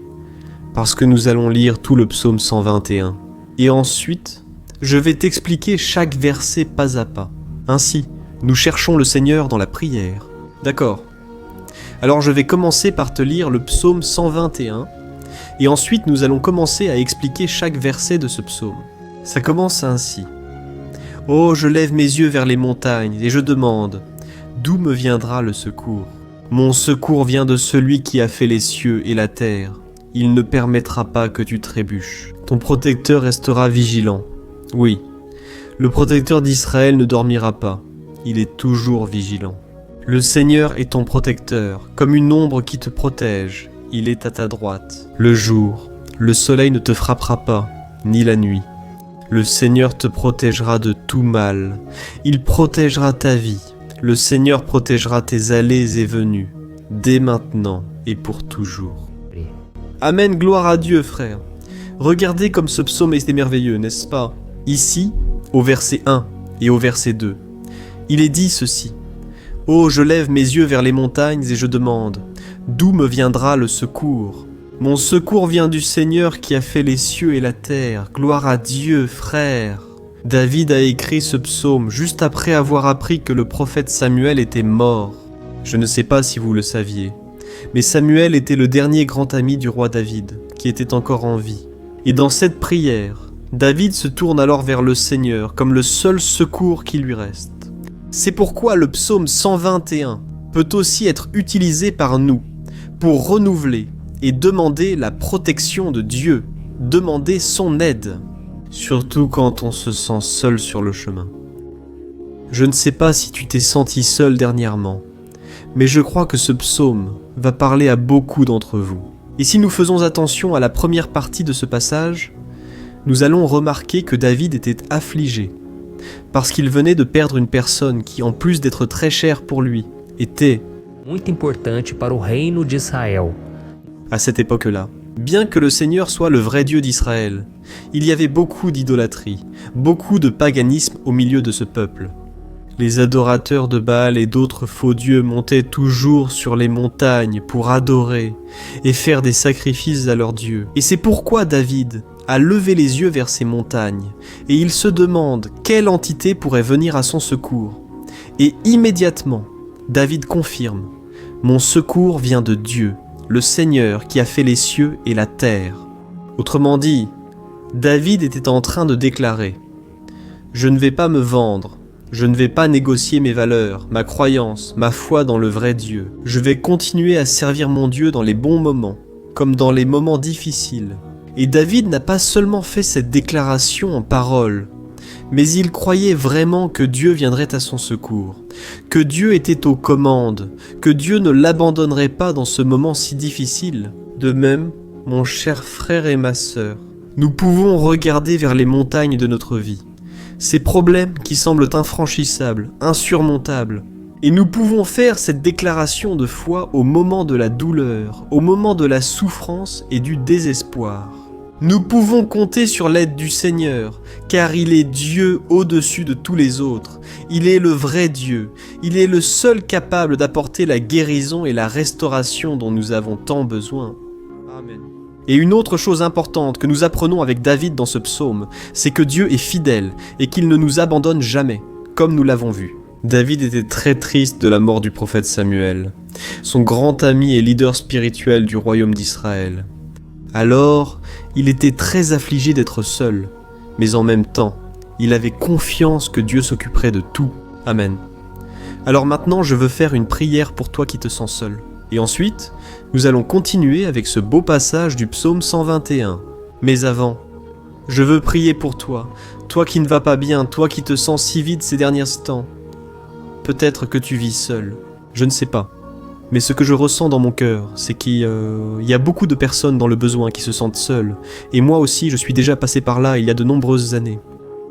parce que nous allons lire tout le psaume 121. Et ensuite, je vais t'expliquer chaque verset pas à pas. Ainsi, nous cherchons le Seigneur dans la prière. D'accord. Alors je vais commencer par te lire le psaume 121, et ensuite nous allons commencer à expliquer chaque verset de ce psaume. Ça commence ainsi. « Oh, je lève mes yeux vers les montagnes, et je demande, d'où me viendra le secours ? Mon secours vient de celui qui a fait les cieux et la terre. Il ne permettra pas que tu trébuches. Ton protecteur restera vigilant. Oui, le protecteur d'Israël ne dormira pas. Il est toujours vigilant. Le Seigneur est ton protecteur, comme une ombre qui te protège. Il est à ta droite. Le jour, le soleil ne te frappera pas, ni la nuit. Le Seigneur te protégera de tout mal. Il protégera ta vie. Le Seigneur protégera tes allées et venues, dès maintenant et pour toujours. Amen, gloire à Dieu, frère. Regardez comme ce psaume est merveilleux, n'est-ce pas? Ici, au verset 1 et au verset 2. Il est dit ceci. « Oh, je lève mes yeux vers les montagnes et je demande, d'où me viendra le secours ? Mon secours vient du Seigneur qui a fait les cieux et la terre. Gloire à Dieu, frère !» David a écrit ce psaume juste après avoir appris que le prophète Samuel était mort. Je ne sais pas si vous le saviez, mais Samuel était le dernier grand ami du roi David, qui était encore en vie. Et dans cette prière, David se tourne alors vers le Seigneur comme le seul secours qui lui reste. C'est pourquoi le psaume 121 peut aussi être utilisé par nous pour renouveler et demander la protection de Dieu, demander son aide, surtout quand on se sent seul sur le chemin. Je ne sais pas si tu t'es senti seul dernièrement, mais je crois que ce psaume va parler à beaucoup d'entre vous. Et si nous faisons attention à la première partie de ce passage, nous allons remarquer que David était affligé, parce qu'il venait de perdre une personne qui, en plus d'être très chère pour lui, était muito importante para o reino d'Israël. À cette époque-là, bien que le Seigneur soit le vrai Dieu d'Israël, il y avait beaucoup d'idolâtrie, beaucoup de paganisme au milieu de ce peuple. Les adorateurs de Baal et d'autres faux dieux montaient toujours sur les montagnes pour adorer et faire des sacrifices à leurs dieux. Et c'est pourquoi David a levé les yeux vers ces montagnes, et il se demande quelle entité pourrait venir à son secours. Et immédiatement, David confirme « Mon secours vient de Dieu, le Seigneur qui a fait les cieux et la terre. » Autrement dit, David était en train de déclarer « Je ne vais pas me vendre, je ne vais pas négocier mes valeurs, ma croyance, ma foi dans le vrai Dieu. Je vais continuer à servir mon Dieu dans les bons moments, comme dans les moments difficiles. » Et David n'a pas seulement fait cette déclaration en paroles, mais il croyait vraiment que Dieu viendrait à son secours, que Dieu était aux commandes, que Dieu ne l'abandonnerait pas dans ce moment si difficile. De même, mon cher frère et ma sœur, nous pouvons regarder vers les montagnes de notre vie, ces problèmes qui semblent infranchissables, insurmontables, et nous pouvons faire cette déclaration de foi au moment de la douleur, au moment de la souffrance et du désespoir. Nous pouvons compter sur l'aide du Seigneur, car il est Dieu au-dessus de tous les autres. Il est le vrai Dieu. Il est le seul capable d'apporter la guérison et la restauration dont nous avons tant besoin. Amen. Et une autre chose importante que nous apprenons avec David dans ce psaume, c'est que Dieu est fidèle et qu'il ne nous abandonne jamais, comme nous l'avons vu. David était très triste de la mort du prophète Samuel, son grand ami et leader spirituel du royaume d'Israël. Alors, il était très affligé d'être seul, mais en même temps, il avait confiance que Dieu s'occuperait de tout. Amen. Alors maintenant, je veux faire une prière pour toi qui te sens seul. Et ensuite, nous allons continuer avec ce beau passage du psaume 121. Mais avant, je veux prier pour toi, toi qui ne vas pas bien, toi qui te sens si vide ces derniers temps. Peut-être que tu vis seul, je ne sais pas. Mais ce que je ressens dans mon cœur, c'est qu'il y a beaucoup de personnes dans le besoin qui se sentent seules. Et moi aussi, je suis déjà passé par là il y a de nombreuses années.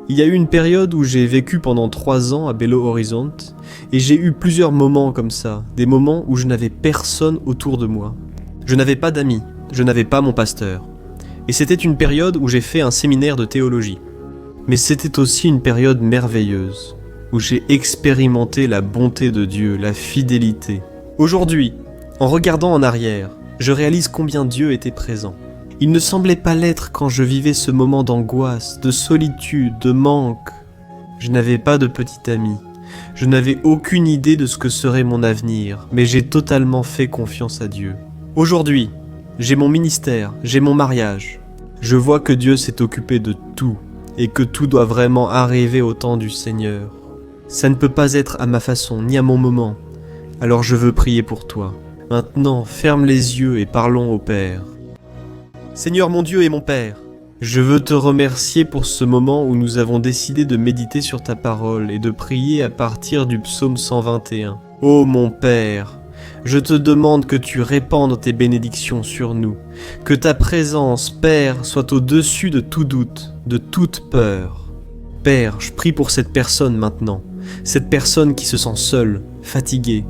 Il y a eu une période où j'ai vécu pendant 3 ans à Belo Horizonte, et j'ai eu plusieurs moments comme ça, des moments où je n'avais personne autour de moi. Je n'avais pas d'amis, je n'avais pas mon pasteur. Et c'était une période où j'ai fait un séminaire de théologie. Mais c'était aussi une période merveilleuse, où j'ai expérimenté la bonté de Dieu, la fidélité. Aujourd'hui, en regardant en arrière, je réalise combien Dieu était présent. Il ne semblait pas l'être quand je vivais ce moment d'angoisse, de solitude, de manque. Je n'avais pas de petit ami. Je n'avais aucune idée de ce que serait mon avenir, mais j'ai totalement fait confiance à Dieu. Aujourd'hui, j'ai mon ministère, j'ai mon mariage. Je vois que Dieu s'est occupé de tout, et que tout doit vraiment arriver au temps du Seigneur. Ça ne peut pas être à ma façon, ni à mon moment. Alors je veux prier pour toi. Maintenant, ferme les yeux et parlons au Père. Seigneur mon Dieu et mon Père, je veux te remercier pour ce moment où nous avons décidé de méditer sur ta parole et de prier à partir du psaume 121. Ô mon Père, je te demande que tu répandes tes bénédictions sur nous, que ta présence, Père, soit au-dessus de tout doute, de toute peur. Père, je prie pour cette personne maintenant, cette personne qui se sent seule, fatiguée.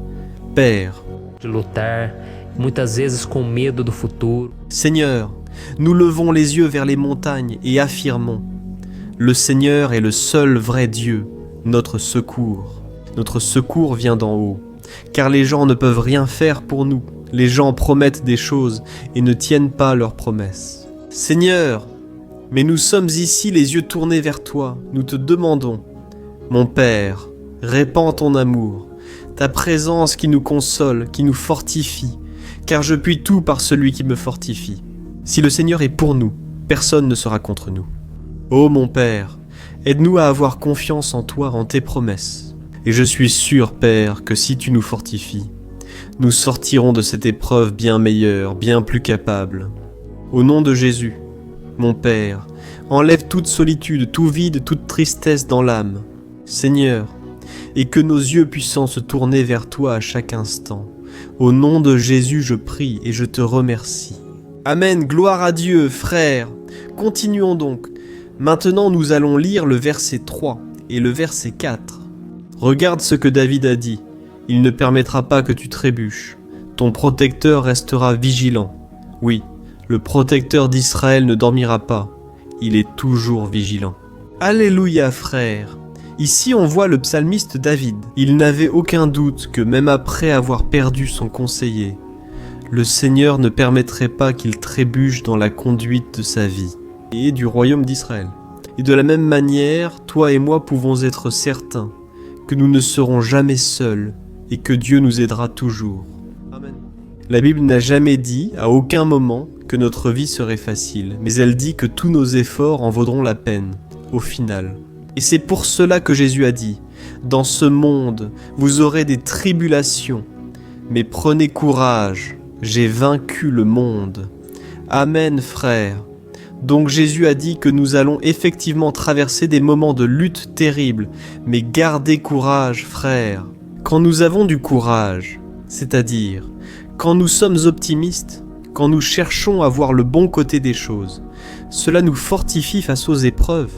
Père, de lutar, muitas vezes com medo do futuro. Seigneur, nous levons les yeux vers les montagnes et affirmons: Le Seigneur est le seul vrai Dieu, notre secours. Notre secours vient d'en haut, car les gens ne peuvent rien faire pour nous. Les gens promettent des choses et ne tiennent pas leurs promesses. Seigneur, mais nous sommes ici les yeux tournés vers toi, nous te demandons. Mon Père, répands ton amour, ta présence qui nous console, qui nous fortifie, car je puis tout par celui qui me fortifie. Si le Seigneur est pour nous, personne ne sera contre nous. Ô mon Père, aide-nous à avoir confiance en toi, en tes promesses. Et je suis sûr, Père, que si tu nous fortifies, nous sortirons de cette épreuve bien meilleure, bien plus capable. Au nom de Jésus, mon Père, enlève toute solitude, tout vide, toute tristesse dans l'âme. Seigneur, et que nos yeux puissent se tourner vers toi à chaque instant. Au nom de Jésus, je prie et je te remercie. Amen, gloire à Dieu, frères. Continuons donc. Maintenant, nous allons lire le verset 3 et le verset 4. Regarde ce que David a dit. Il ne permettra pas que tu trébuches. Ton protecteur restera vigilant. Oui, le protecteur d'Israël ne dormira pas. Il est toujours vigilant. Alléluia, frères. Ici, on voit le psalmiste David. Il n'avait aucun doute que même après avoir perdu son conseiller, le Seigneur ne permettrait pas qu'il trébuche dans la conduite de sa vie et du royaume d'Israël. Et de la même manière, toi et moi pouvons être certains que nous ne serons jamais seuls et que Dieu nous aidera toujours. Amen. La Bible n'a jamais dit, à aucun moment, que notre vie serait facile, mais elle dit que tous nos efforts en vaudront la peine, au final. Et c'est pour cela que Jésus a dit, « Dans ce monde, vous aurez des tribulations, mais prenez courage, j'ai vaincu le monde. » Amen, frères. Donc Jésus a dit que nous allons effectivement traverser des moments de lutte terribles, mais gardez courage, frères. Quand nous avons du courage, c'est-à-dire quand nous sommes optimistes, quand nous cherchons à voir le bon côté des choses, cela nous fortifie face aux épreuves.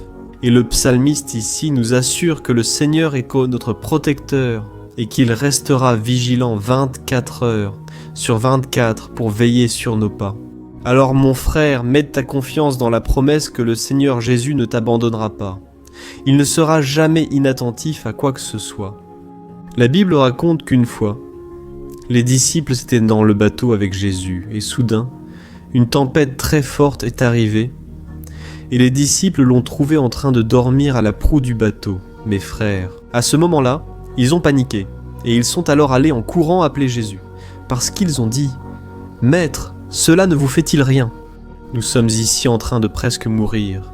Et le psalmiste ici nous assure que le Seigneur est notre protecteur et qu'il restera vigilant 24 heures sur 24 pour veiller sur nos pas. Alors mon frère, mets ta confiance dans la promesse que le Seigneur Jésus ne t'abandonnera pas. Il ne sera jamais inattentif à quoi que ce soit. La Bible raconte qu'une fois, les disciples étaient dans le bateau avec Jésus et soudain, une tempête très forte est arrivée et les disciples l'ont trouvé en train de dormir à la proue du bateau. Mes frères, à ce moment-là, ils ont paniqué et ils sont alors allés en courant appeler Jésus parce qu'ils ont dit « Maître, cela ne vous fait-il rien? Nous sommes ici en train de presque mourir. »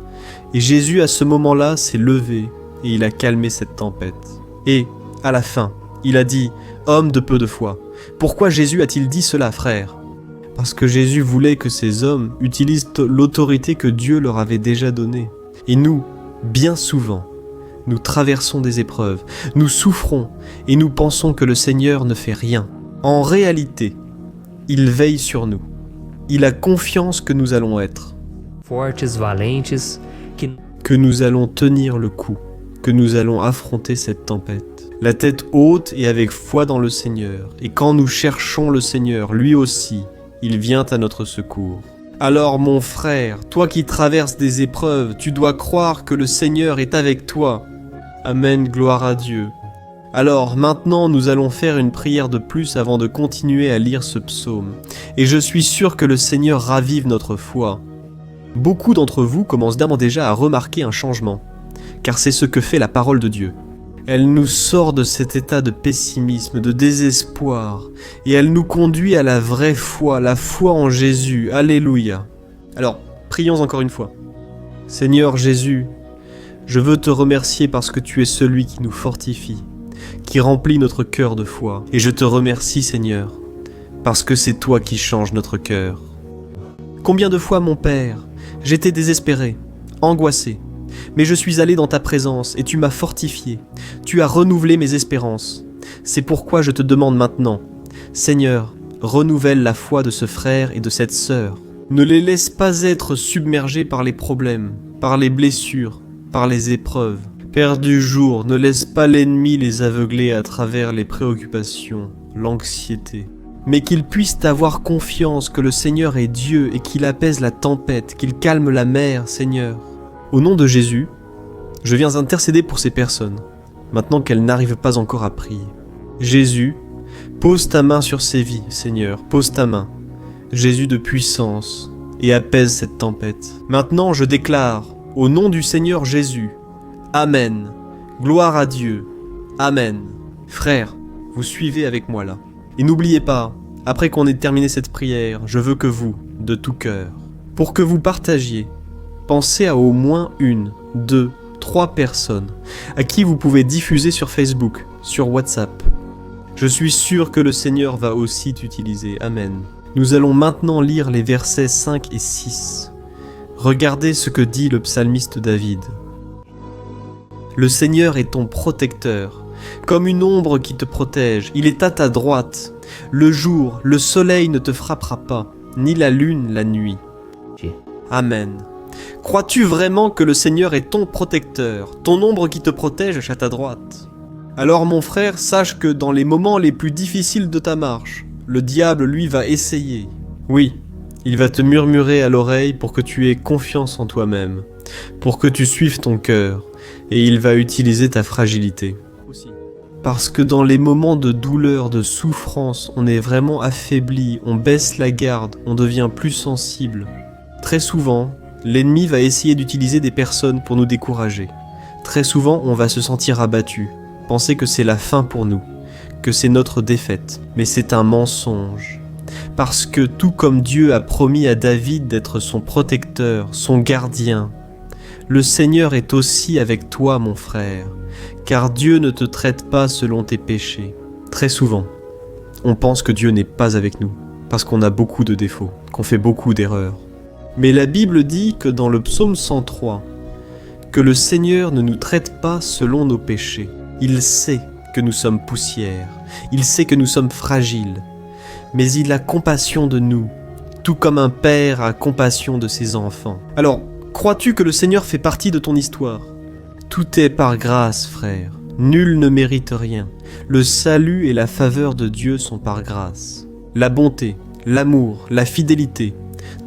Et Jésus à ce moment-là s'est levé et il a calmé cette tempête. Et, à la fin, il a dit « Homme de peu de foi, pourquoi Jésus a-t-il dit cela, frère ?» Parce que Jésus voulait que ces hommes utilisent l'autorité que Dieu leur avait déjà donnée. Et nous, bien souvent, nous traversons des épreuves, nous souffrons et nous pensons que le Seigneur ne fait rien. En réalité, il veille sur nous. Il a confiance que nous allons être. Fortes, valentes, que nous allons tenir le coup, que nous allons affronter cette tempête. La tête haute et avec foi dans le Seigneur. Et quand nous cherchons le Seigneur, lui aussi, il vient à notre secours. Alors mon frère, toi qui traverses des épreuves, tu dois croire que le Seigneur est avec toi. Amen, gloire à Dieu. Alors maintenant nous allons faire une prière de plus avant de continuer à lire ce psaume. Et je suis sûr que le Seigneur ravive notre foi. Beaucoup d'entre vous commencent déjà à remarquer un changement, car c'est ce que fait la parole de Dieu. Elle nous sort de cet état de pessimisme, de désespoir, et elle nous conduit à la vraie foi, la foi en Jésus. Alléluia. Alors, prions encore une fois. Seigneur Jésus, je veux te remercier parce que tu es celui qui nous fortifie, qui remplit notre cœur de foi. Et je te remercie, Seigneur, parce que c'est toi qui changes notre cœur. Combien de fois, mon Père, j'étais désespéré, angoissé, mais je suis allé dans ta présence et tu m'as fortifié. Tu as renouvelé mes espérances. C'est pourquoi je te demande maintenant, Seigneur, renouvelle la foi de ce frère et de cette sœur. Ne les laisse pas être submergés par les problèmes, par les blessures, par les épreuves. Père du jour, ne laisse pas l'ennemi les aveugler à travers les préoccupations, l'anxiété, mais qu'ils puissent avoir confiance que le Seigneur est Dieu et qu'il apaise la tempête, qu'il calme la mer, Seigneur. Au nom de Jésus, Je viens intercéder pour ces personnes, maintenant qu'elles n'arrivent pas encore à prier. Jésus, pose ta main sur ces vies, Seigneur, pose ta main. Jésus de puissance, et apaise cette tempête. Maintenant je déclare, au nom du Seigneur Jésus, Amen. Gloire à Dieu. Amen. Frères, vous suivez avec moi là. Et n'oubliez pas, après qu'on ait terminé cette prière, je veux que vous, de tout cœur, pour que vous partagiez, pensez à au moins 1, 2, 3 personnes à qui vous pouvez diffuser sur Facebook, sur WhatsApp. Je suis sûr que le Seigneur va aussi t'utiliser. Amen. Nous allons maintenant lire les versets 5 et 6. Regardez ce que dit le psalmiste David. Le Seigneur est ton protecteur, comme une ombre qui te protège. Il est à ta droite. Le jour, le soleil ne te frappera pas, ni la lune la nuit. Amen. Crois-tu vraiment que le Seigneur est ton protecteur, ton ombre qui te protège à ta droite? Alors mon frère, sache que dans les moments les plus difficiles de ta marche, le diable, lui, va essayer. Oui, il va te murmurer à l'oreille pour que tu aies confiance en toi-même, pour que tu suives ton cœur, et il va utiliser ta fragilité. Parce que dans les moments de douleur, de souffrance, on est vraiment affaibli, on baisse la garde, on devient plus sensible. Très souvent, l'ennemi va essayer d'utiliser des personnes pour nous décourager. Très souvent, on va se sentir abattu, penser que c'est la fin pour nous, que c'est notre défaite. Mais c'est un mensonge. Parce que tout comme Dieu a promis à David d'être son protecteur, son gardien, le Seigneur est aussi avec toi, mon frère, car Dieu ne te traite pas selon tes péchés. Très souvent, on pense que Dieu n'est pas avec nous, parce qu'on a beaucoup de défauts, qu'on fait beaucoup d'erreurs. Mais la Bible dit que dans le psaume 103, que le Seigneur ne nous traite pas selon nos péchés. Il sait que nous sommes poussière, il sait que nous sommes fragiles, mais il a compassion de nous, tout comme un père a compassion de ses enfants. Alors, crois-tu que le Seigneur fait partie de ton histoire? Tout est par grâce, frère. Nul ne mérite rien. Le salut et la faveur de Dieu sont par grâce. La bonté, l'amour, la fidélité,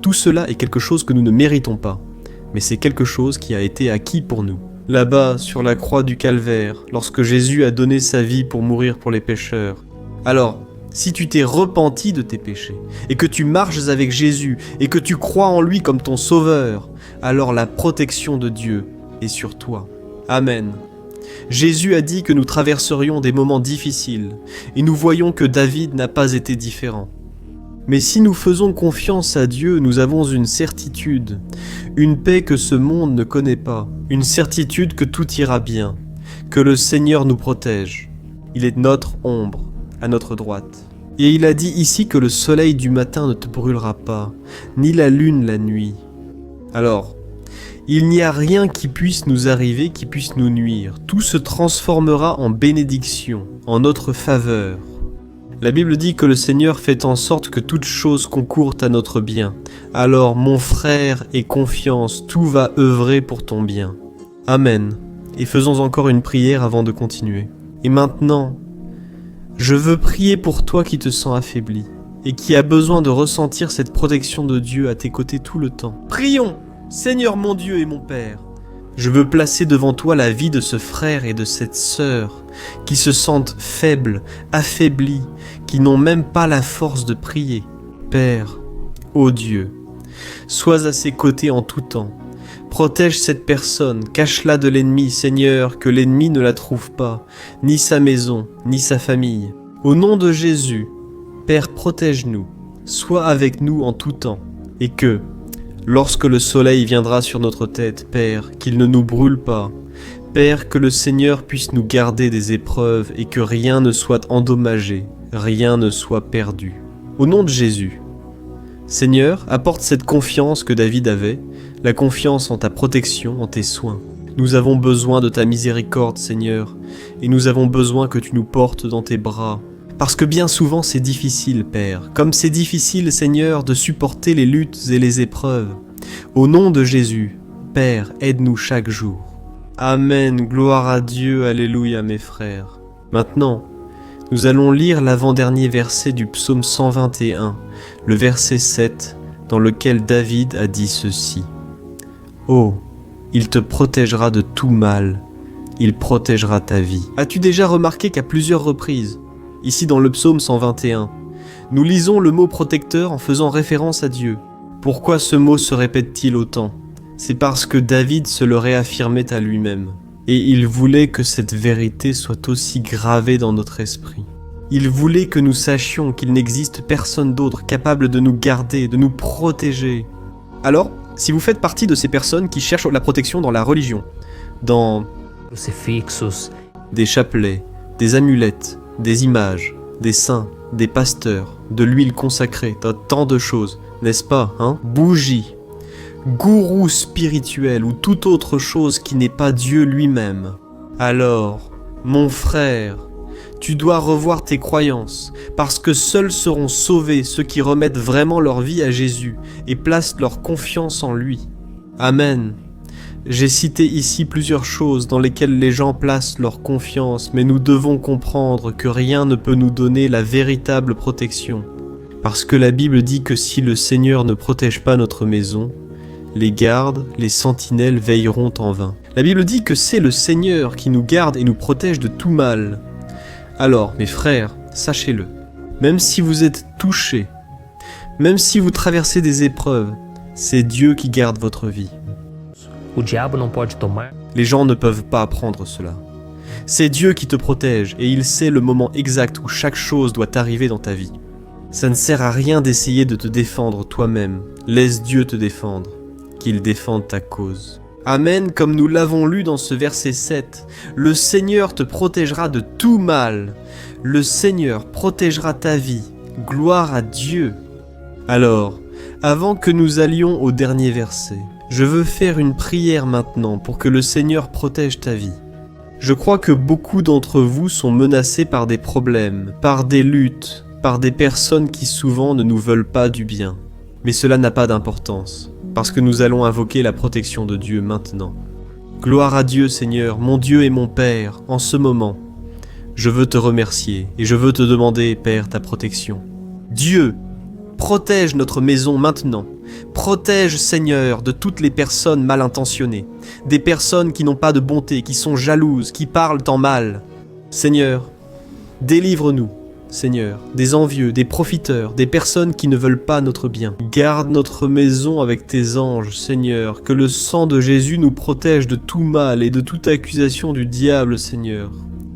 tout cela est quelque chose que nous ne méritons pas, mais c'est quelque chose qui a été acquis pour nous. Là-bas, sur la croix du Calvaire, lorsque Jésus a donné sa vie pour mourir pour les pécheurs. Alors, si tu t'es repenti de tes péchés, et que tu marches avec Jésus, et que tu crois en lui comme ton sauveur, alors la protection de Dieu est sur toi. Amen. Jésus a dit que nous traverserions des moments difficiles, et nous voyons que David n'a pas été différent. Mais si nous faisons confiance à Dieu, nous avons une certitude, une paix que ce monde ne connaît pas, une certitude que tout ira bien, que le Seigneur nous protège. Il est notre ombre, à notre droite. Et il a dit ici que le soleil du matin ne te brûlera pas, ni la lune la nuit. Alors, il n'y a rien qui puisse nous arriver, qui puisse nous nuire. Tout se transformera en bénédiction, en notre faveur. La Bible dit que le Seigneur fait en sorte que toute chose concourt à notre bien. Alors, mon frère, aie confiance, tout va œuvrer pour ton bien. Amen. Et faisons encore une prière avant de continuer. Et maintenant, je veux prier pour toi qui te sens affaibli et qui a besoin de ressentir cette protection de Dieu à tes côtés tout le temps. Prions, Seigneur mon Dieu et mon Père. Je veux placer devant toi la vie de ce frère et de cette sœur qui se sentent faibles, affaiblis, qui n'ont même pas la force de prier. Père, ô Dieu, sois à ses côtés en tout temps. Protège cette personne, cache-la de l'ennemi, Seigneur, que l'ennemi ne la trouve pas, ni sa maison, ni sa famille. Au nom de Jésus, Père, protège-nous, sois avec nous en tout temps, et que, lorsque le soleil viendra sur notre tête, Père, qu'il ne nous brûle pas. Père, que le Seigneur puisse nous garder des épreuves et que rien ne soit endommagé, rien ne soit perdu. Au nom de Jésus, Seigneur, apporte cette confiance que David avait, la confiance en ta protection, en tes soins. Nous avons besoin de ta miséricorde, Seigneur, et nous avons besoin que tu nous portes dans tes bras. Parce que bien souvent c'est difficile, Père, comme c'est difficile, Seigneur, de supporter les luttes et les épreuves. Au nom de Jésus, Père, aide-nous chaque jour. Amen, gloire à Dieu, alléluia mes frères. Maintenant, nous allons lire l'avant-dernier verset du psaume 121, le verset 7, dans lequel David a dit ceci. « Oh, Il te protégera de tout mal. Il protégera ta vie. As-tu déjà remarqué qu'à plusieurs reprises, ici dans le psaume 121, nous lisons le mot protecteur en faisant référence à Dieu? Pourquoi ce mot se répète-t-il autant? C'est parce que David se le réaffirmait à lui-même. Et il voulait que cette vérité soit aussi gravée dans notre esprit. Il voulait que nous sachions qu'il n'existe personne d'autre capable de nous garder, de nous protéger. Alors, si vous faites partie de ces personnes qui cherchent la protection dans la religion, dans Crucifixos, des chapelets, des amulettes, des images, des saints, des pasteurs, de l'huile consacrée, tant de choses, n'est-ce pas, hein? Bougies, gourou spirituel ou toute autre chose qui n'est pas Dieu lui-même. Alors, mon frère, tu dois revoir tes croyances, parce que seuls seront sauvés ceux qui remettent vraiment leur vie à Jésus et placent leur confiance en lui. Amen. J'ai cité ici plusieurs choses dans lesquelles les gens placent leur confiance, mais nous devons comprendre que rien ne peut nous donner la véritable protection. Parce que la Bible dit que si le Seigneur ne protège pas notre maison, les gardes, les sentinelles veilleront en vain. La Bible dit que c'est le Seigneur qui nous garde et nous protège de tout mal. Alors, mes frères, sachez-le, même si vous êtes touchés, même si vous traversez des épreuves, c'est Dieu qui garde votre vie. o diabo não pode tomar. Les gens ne peuvent pas apprendre cela. C'est Dieu qui te protège et il sait le moment exact où chaque chose doit arriver dans ta vie. Ça ne sert à rien d'essayer de te défendre toi-même. Laisse Dieu te défendre, qu'il défende ta cause. Amen, comme nous l'avons lu dans ce verset 7, le Seigneur te protégera de tout mal. Le Seigneur protégera ta vie. Gloire à Dieu. Alors, avant que nous allions au dernier verset, je veux faire une prière maintenant pour que le Seigneur protège ta vie. Je crois que beaucoup d'entre vous sont menacés par des problèmes, par des luttes, par des personnes qui souvent ne nous veulent pas du bien. Mais cela n'a pas d'importance, parce que nous allons invoquer la protection de Dieu maintenant. Gloire à Dieu, Seigneur, mon Dieu et mon Père, en ce moment. Je veux te remercier et je veux te demander, Père, ta protection. Dieu, protège notre maison maintenant. Protège, Seigneur, de toutes les personnes mal intentionnées, des personnes qui n'ont pas de bonté, qui sont jalouses, qui parlent en mal. Seigneur, délivre-nous, Seigneur, des envieux, des profiteurs, des personnes qui ne veulent pas notre bien. Garde notre maison avec tes anges, Seigneur, que le sang de Jésus nous protège de tout mal et de toute accusation du diable, Seigneur.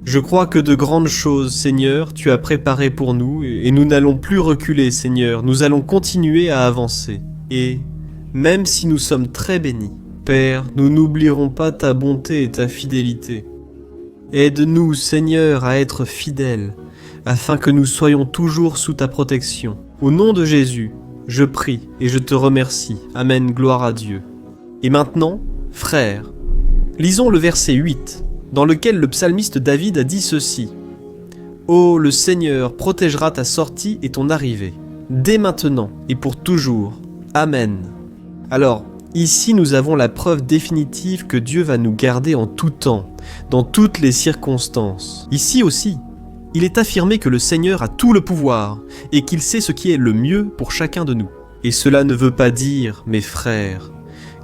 Je crois que de grandes choses, Seigneur, tu as préparées pour nous et nous n'allons plus reculer, Seigneur, nous allons continuer à avancer. Et, même si nous sommes très bénis, Père, nous n'oublierons pas ta bonté et ta fidélité. Aide-nous, Seigneur, à être fidèles, afin que nous soyons toujours sous ta protection. Au nom de Jésus, je prie et je te remercie. Amen, gloire à Dieu. Et maintenant, frères, lisons le verset 8, dans lequel le psalmiste David a dit ceci. « Oh, le Seigneur protégera ta sortie et ton arrivée, dès maintenant et pour toujours. Amen. » Alors, ici nous avons la preuve définitive que Dieu va nous garder en tout temps, dans toutes les circonstances. Ici aussi, il est affirmé que le Seigneur a tout le pouvoir et qu'il sait ce qui est le mieux pour chacun de nous. Et cela ne veut pas dire, mes frères,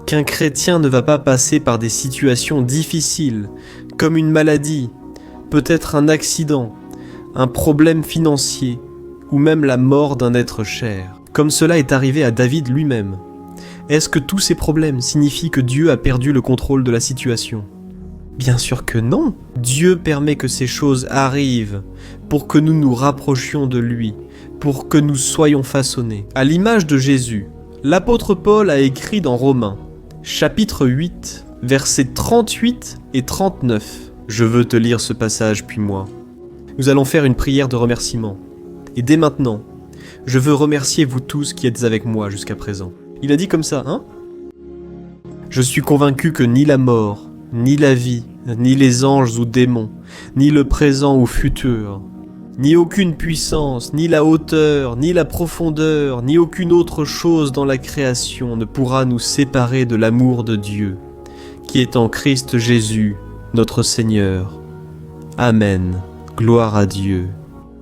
qu'un chrétien ne va pas passer par des situations difficiles, comme une maladie, peut-être un accident, un problème financier, ou même la mort d'un être cher, comme cela est arrivé à David lui-même. Est-ce que tous ces problèmes signifient que Dieu a perdu le contrôle de la situation ? Bien sûr que non. Dieu permet que ces choses arrivent pour que nous nous rapprochions de lui, pour que nous soyons façonnés. À l'image de Jésus, l'apôtre Paul a écrit dans Romains, chapitre 8, versets 38 et 39. Je veux te lire ce passage puis moi. Nous allons faire une prière de remerciement. Et dès maintenant, je veux remercier vous tous qui êtes avec moi jusqu'à présent. Il a dit comme ça, hein ? Je suis convaincu que ni la mort, ni la vie, ni les anges ou démons, ni le présent ou futur, ni aucune puissance, ni la hauteur, ni la profondeur, ni aucune autre chose dans la création ne pourra nous séparer de l'amour de Dieu, qui est en Christ Jésus, notre Seigneur. Amen. Gloire à Dieu.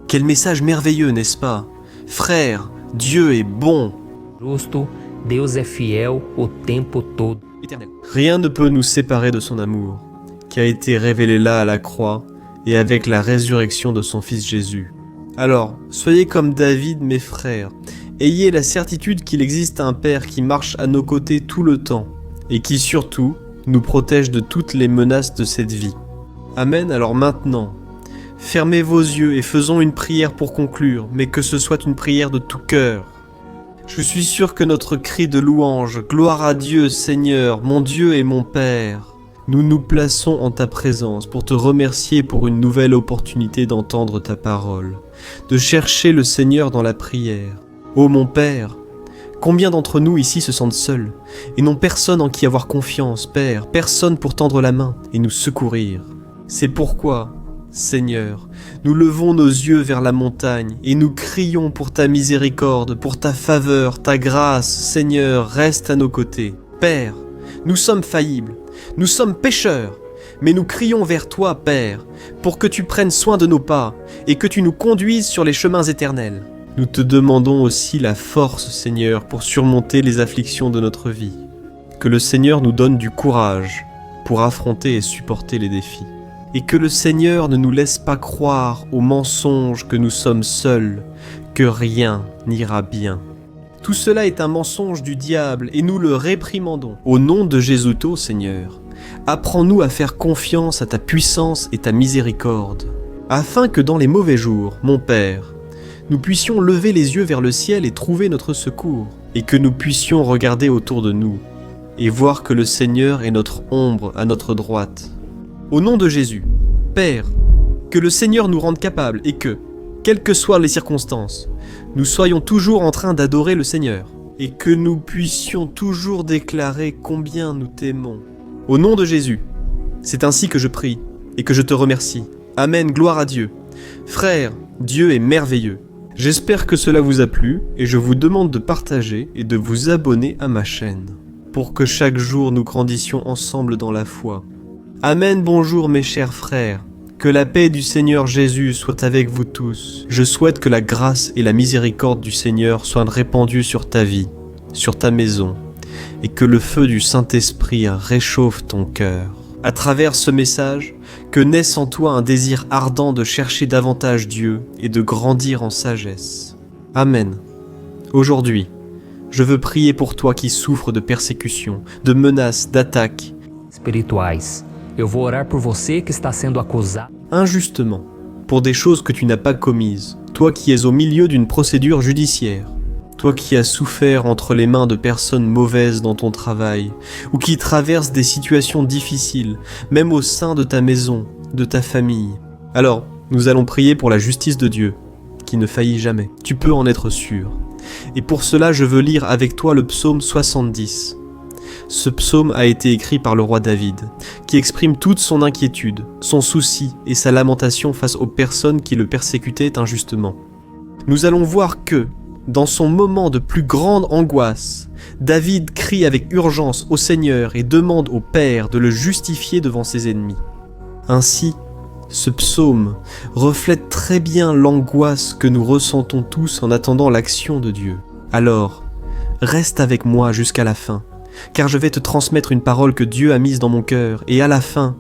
Quel message merveilleux, n'est-ce pas ? Frères, Dieu est bon. Justo, Deus é fiel o tempo todo. éternelle. Rien ne peut nous séparer de son amour, qui a été révélé là à la croix et avec la résurrection de son Fils Jésus. Alors, soyez comme David, mes frères, ayez la certitude qu'il existe un Père qui marche à nos côtés tout le temps, et qui surtout nous protège de toutes les menaces de cette vie. Amen. Alors maintenant, fermez vos yeux et faisons une prière pour conclure, mais que ce soit une prière de tout cœur. Je suis sûr que notre cri de louange, gloire à Dieu, Seigneur, mon Dieu et mon Père, nous nous plaçons en ta présence pour te remercier pour une nouvelle opportunité d'entendre ta parole, de chercher le Seigneur dans la prière. Ô mon Père, combien d'entre nous ici se sentent seuls et n'ont personne en qui avoir confiance, Père, personne pour tendre la main et nous secourir. C'est pourquoi, Seigneur, nous levons nos yeux vers la montagne et nous crions pour ta miséricorde, pour ta faveur, ta grâce. Seigneur, reste à nos côtés. Père, nous sommes faillibles, nous sommes pécheurs, mais nous crions vers toi, Père, pour que tu prennes soin de nos pas et que tu nous conduises sur les chemins éternels. Nous te demandons aussi la force, Seigneur, pour surmonter les afflictions de notre vie. Que le Seigneur nous donne du courage pour affronter et supporter les défis. Et que le Seigneur ne nous laisse pas croire aux mensonges que nous sommes seuls, que rien n'ira bien. Tout cela est un mensonge du diable et nous le réprimandons. Au nom de Jésus, Seigneur, apprends-nous à faire confiance à ta puissance et ta miséricorde, afin que dans les mauvais jours, mon Père, nous puissions lever les yeux vers le ciel et trouver notre secours, et que nous puissions regarder autour de nous et voir que le Seigneur est notre ombre à notre droite. Au nom de Jésus, Père, que le Seigneur nous rende capables et que, quelles que soient les circonstances, nous soyons toujours en train d'adorer le Seigneur et que nous puissions toujours déclarer combien nous t'aimons. Au nom de Jésus, c'est ainsi que je prie et que je te remercie. Amen, gloire à Dieu. Frères, Dieu est merveilleux. J'espère que cela vous a plu et je vous demande de partager et de vous abonner à ma chaîne pour que chaque jour nous grandissions ensemble dans la foi. Amen, bonjour mes chers frères. Que la paix du Seigneur Jésus soit avec vous tous. Je souhaite que la grâce et la miséricorde du Seigneur soient répandues sur ta vie, sur ta maison, et que le feu du Saint-Esprit réchauffe ton cœur. À travers ce message, que naisse en toi un désir ardent de chercher davantage Dieu et de grandir en sagesse. Amen. Aujourd'hui, je veux prier pour toi qui souffres de persécutions, de menaces, d'attaques espirituais. Eu vou orar por você que está sendo acusado injustement pour des choses que tu n'as pas commises, toi qui es au milieu d'une procédure judiciaire, toi qui as souffert entre les mains de personnes mauvaises dans ton travail, ou qui traverses des situations difficiles, même au sein de ta maison, de ta famille. Alors, nous allons prier pour la justice de Dieu, qui ne faillit jamais. Tu peux en être sûr. Et pour cela, je veux lire avec toi le psaume 70. Ce psaume a été écrit par le roi David, qui exprime toute son inquiétude, son souci et sa lamentation face aux personnes qui le persécutaient injustement. Nous allons voir que, dans son moment de plus grande angoisse, David crie avec urgence au Seigneur et demande au Père de le justifier devant ses ennemis. Ainsi, ce psaume reflète très bien l'angoisse que nous ressentons tous en attendant l'action de Dieu. Alors, reste avec moi jusqu'à la fin, car je vais te transmettre une parole que Dieu a mise dans mon cœur, et à la fin,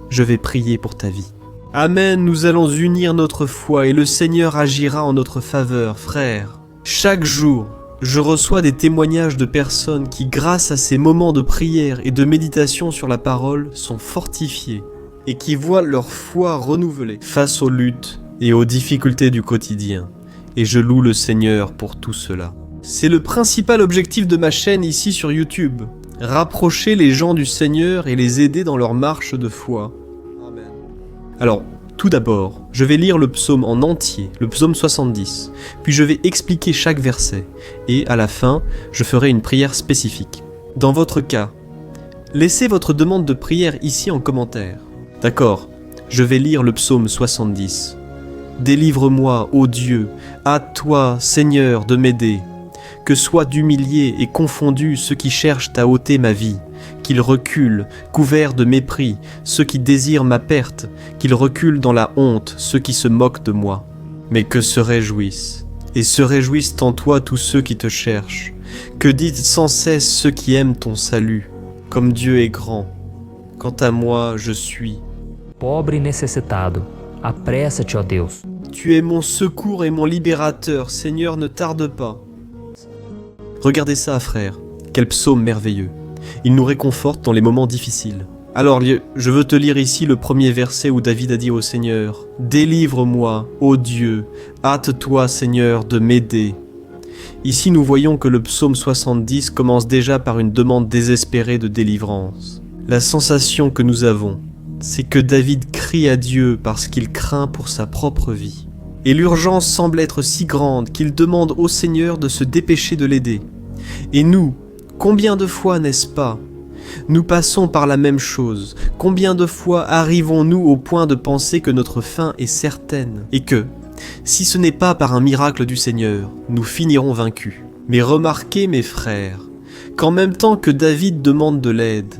je vais prier pour ta vie. Amen, nous allons unir notre foi et le Seigneur agira en notre faveur, frères. Chaque jour, je reçois des témoignages de personnes qui, grâce à ces moments de prière et de méditation sur la parole, sont fortifiées et qui voient leur foi renouvelée face aux luttes et aux difficultés du quotidien. Et je loue le Seigneur pour tout cela. C'est le principal objectif de ma chaîne ici sur YouTube, rapprocher les gens du Seigneur et les aider dans leur marche de foi. Amen. Alors, tout d'abord, je vais lire le psaume en entier, le psaume 70, puis je vais expliquer chaque verset, et à la fin, je ferai une prière spécifique. Dans votre cas, laissez votre demande de prière ici en commentaire. D'accord, je vais lire le psaume 70. Délivre-moi, ô Dieu, à toi, Seigneur, de m'aider. Que soient d'humiliés et confondus ceux qui cherchent à ôter ma vie, qu'ils reculent, couverts de mépris, ceux qui désirent ma perte, qu'ils reculent dans la honte, ceux qui se moquent de moi. Mais que se réjouissent, et se réjouissent en toi tous ceux qui te cherchent, que disent sans cesse ceux qui aiment ton salut. comme Dieu est grand. Quant à moi, je suis. pobre e necessitado. Apressa-te, ó Deus. Tu es mon secours et mon libérateur, Seigneur, ne tarde pas. Regardez ça, frère, quel psaume merveilleux. Il nous réconforte dans les moments difficiles. Alors, je veux te lire ici le premier verset où David a dit au Seigneur « Délivre-moi, ô Dieu, hâte-toi, Seigneur, de m'aider. » Ici, nous voyons que le psaume 70 commence déjà par une demande désespérée de délivrance. La sensation que nous avons, c'est que David crie à Dieu parce qu'il craint pour sa propre vie. Et l'urgence semble être si grande qu'il demande au Seigneur de se dépêcher de l'aider. Et nous, combien de fois n'est-ce pas ? Nous passons par la même chose. Combien de fois arrivons-nous au point de penser que notre fin est certaine et que, si ce n'est pas par un miracle du Seigneur, nous finirons vaincus. Mais remarquez, mes frères, qu'en même temps que David demande de l'aide,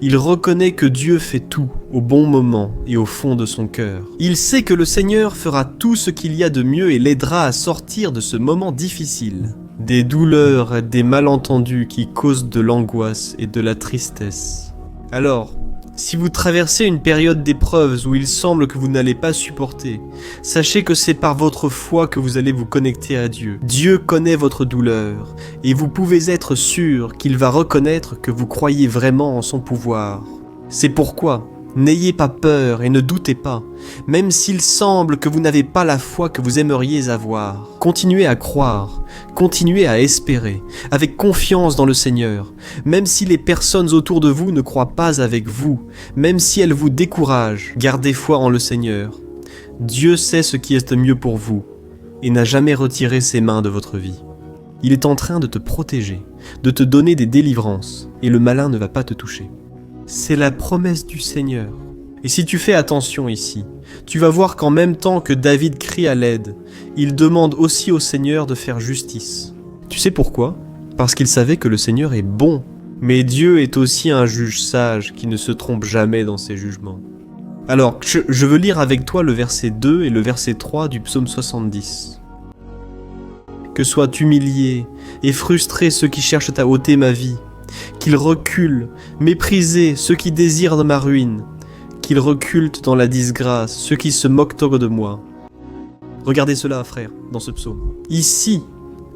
il reconnaît que Dieu fait tout au bon moment et au fond de son cœur. Il sait que le Seigneur fera tout ce qu'il y a de mieux et l'aidera à sortir de ce moment difficile. Des douleurs et des malentendus qui causent de l'angoisse et de la tristesse. Alors, si vous traversez une période d'épreuves où il semble que vous n'allez pas supporter, sachez que c'est par votre foi que vous allez vous connecter à Dieu. Dieu connaît votre douleur, et vous pouvez être sûr qu'il va reconnaître que vous croyez vraiment en son pouvoir. C'est pourquoi, n'ayez pas peur et ne doutez pas, même s'il semble que vous n'avez pas la foi que vous aimeriez avoir. Continuez à croire, continuez à espérer, avec confiance dans le Seigneur, même si les personnes autour de vous ne croient pas avec vous, même si elles vous découragent, gardez foi en le Seigneur. Dieu sait ce qui est mieux pour vous, et n'a jamais retiré ses mains de votre vie. Il est en train de te protéger, de te donner des délivrances, et le malin ne va pas te toucher. C'est la promesse du Seigneur. Et si tu fais attention ici, tu vas voir qu'en même temps que David crie à l'aide, il demande aussi au Seigneur de faire justice. Tu sais pourquoi ? Parce qu'il savait que le Seigneur est bon. Mais Dieu est aussi un juge sage qui ne se trompe jamais dans ses jugements. Alors, je veux lire avec toi le verset 2 et le verset 3 du psaume 70. Que soient humiliés et frustrés ceux qui cherchent à ôter ma vie, qu'ils reculent, méprisés ceux qui désirent de ma ruine, qu'ils reculent dans la disgrâce ceux qui se moquent de moi. Regardez cela, frère, dans ce psaume. Ici,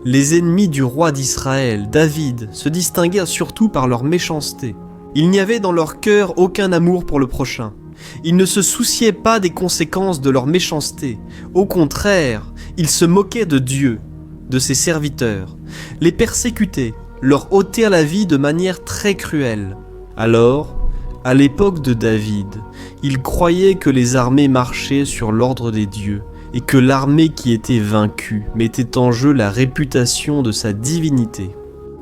les ennemis du roi d'Israël, David, se distinguèrent surtout par leur méchanceté. Il n'y avait dans leur cœur aucun amour pour le prochain. Ils ne se souciaient pas des conséquences de leur méchanceté. Au contraire, ils se moquaient de Dieu, de ses serviteurs, les persécutaient, leur ôtèrent la vie de manière très cruelle. Alors, à l'époque de David, il croyait que les armées marchaient sur l'ordre des dieux et que l'armée qui était vaincue mettait en jeu la réputation de sa divinité.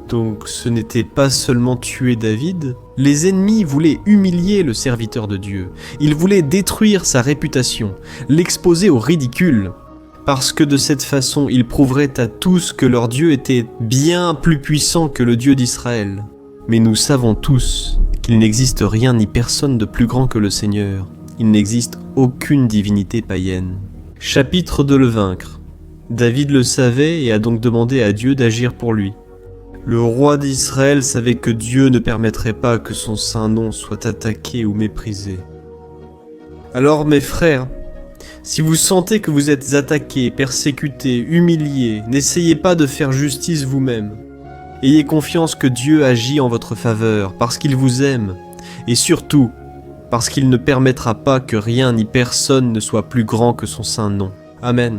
Donc ce n'était pas seulement tuer David, les ennemis voulaient humilier le serviteur de Dieu, ils voulaient détruire sa réputation, l'exposer au ridicule, parce que de cette façon ils prouveraient à tous que leur Dieu était bien plus puissant que le Dieu d'Israël. Mais nous savons tous qu'il n'existe rien ni personne de plus grand que le Seigneur, il n'existe aucune divinité païenne. Chapitre de le vaincre. David le savait et a donc demandé à Dieu d'agir pour lui. Le roi d'Israël savait que Dieu ne permettrait pas que son saint nom soit attaqué ou méprisé. Alors mes frères, si vous sentez que vous êtes attaqués, persécutés, humiliés, n'essayez pas de faire justice vous-même. Ayez confiance que Dieu agit en votre faveur parce qu'il vous aime et surtout parce qu'il ne permettra pas que rien ni personne ne soit plus grand que son saint nom. Amen.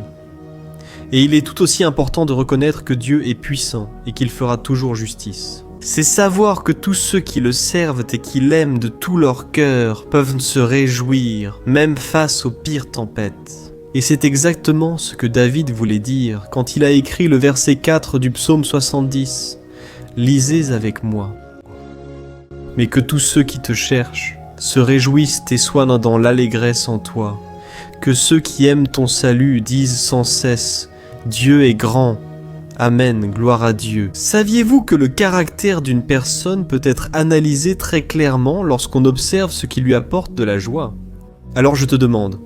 Et il est tout aussi important de reconnaître que Dieu est puissant et qu'il fera toujours justice. C'est savoir que tous ceux qui le servent et qui l'aiment de tout leur cœur peuvent se réjouir, même face aux pires tempêtes. Et c'est exactement ce que David voulait dire quand il a écrit le verset 4 du psaume 70. « Lisez avec moi. Mais que tous ceux qui te cherchent se réjouissent et soient dans l'allégresse en toi. Que ceux qui aiment ton salut disent sans cesse « Dieu est grand ». Amen, gloire à Dieu. Saviez-vous que le caractère d'une personne peut être analysé très clairement lorsqu'on observe ce qui lui apporte de la joie ? Alors je te demande,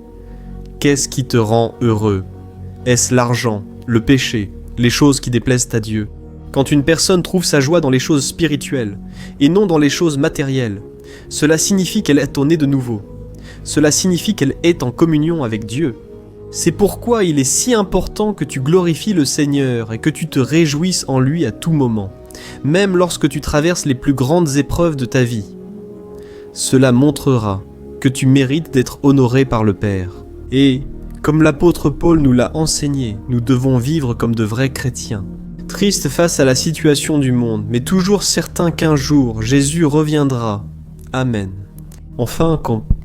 qu'est-ce qui te rend heureux ? Est-ce l'argent, le péché, les choses qui déplaisent à Dieu ? Quand une personne trouve sa joie dans les choses spirituelles et non dans les choses matérielles, cela signifie qu'elle est née de nouveau. Cela signifie qu'elle est en communion avec Dieu. C'est pourquoi il est si important que tu glorifies le Seigneur et que tu te réjouisses en lui à tout moment, même lorsque tu traverses les plus grandes épreuves de ta vie. Cela montrera que tu mérites d'être honoré par le Père. Et, comme l'apôtre Paul nous l'a enseigné, nous devons vivre comme de vrais chrétiens. Tristes face à la situation du monde, mais toujours certains qu'un jour, Jésus reviendra. Amen. Enfin,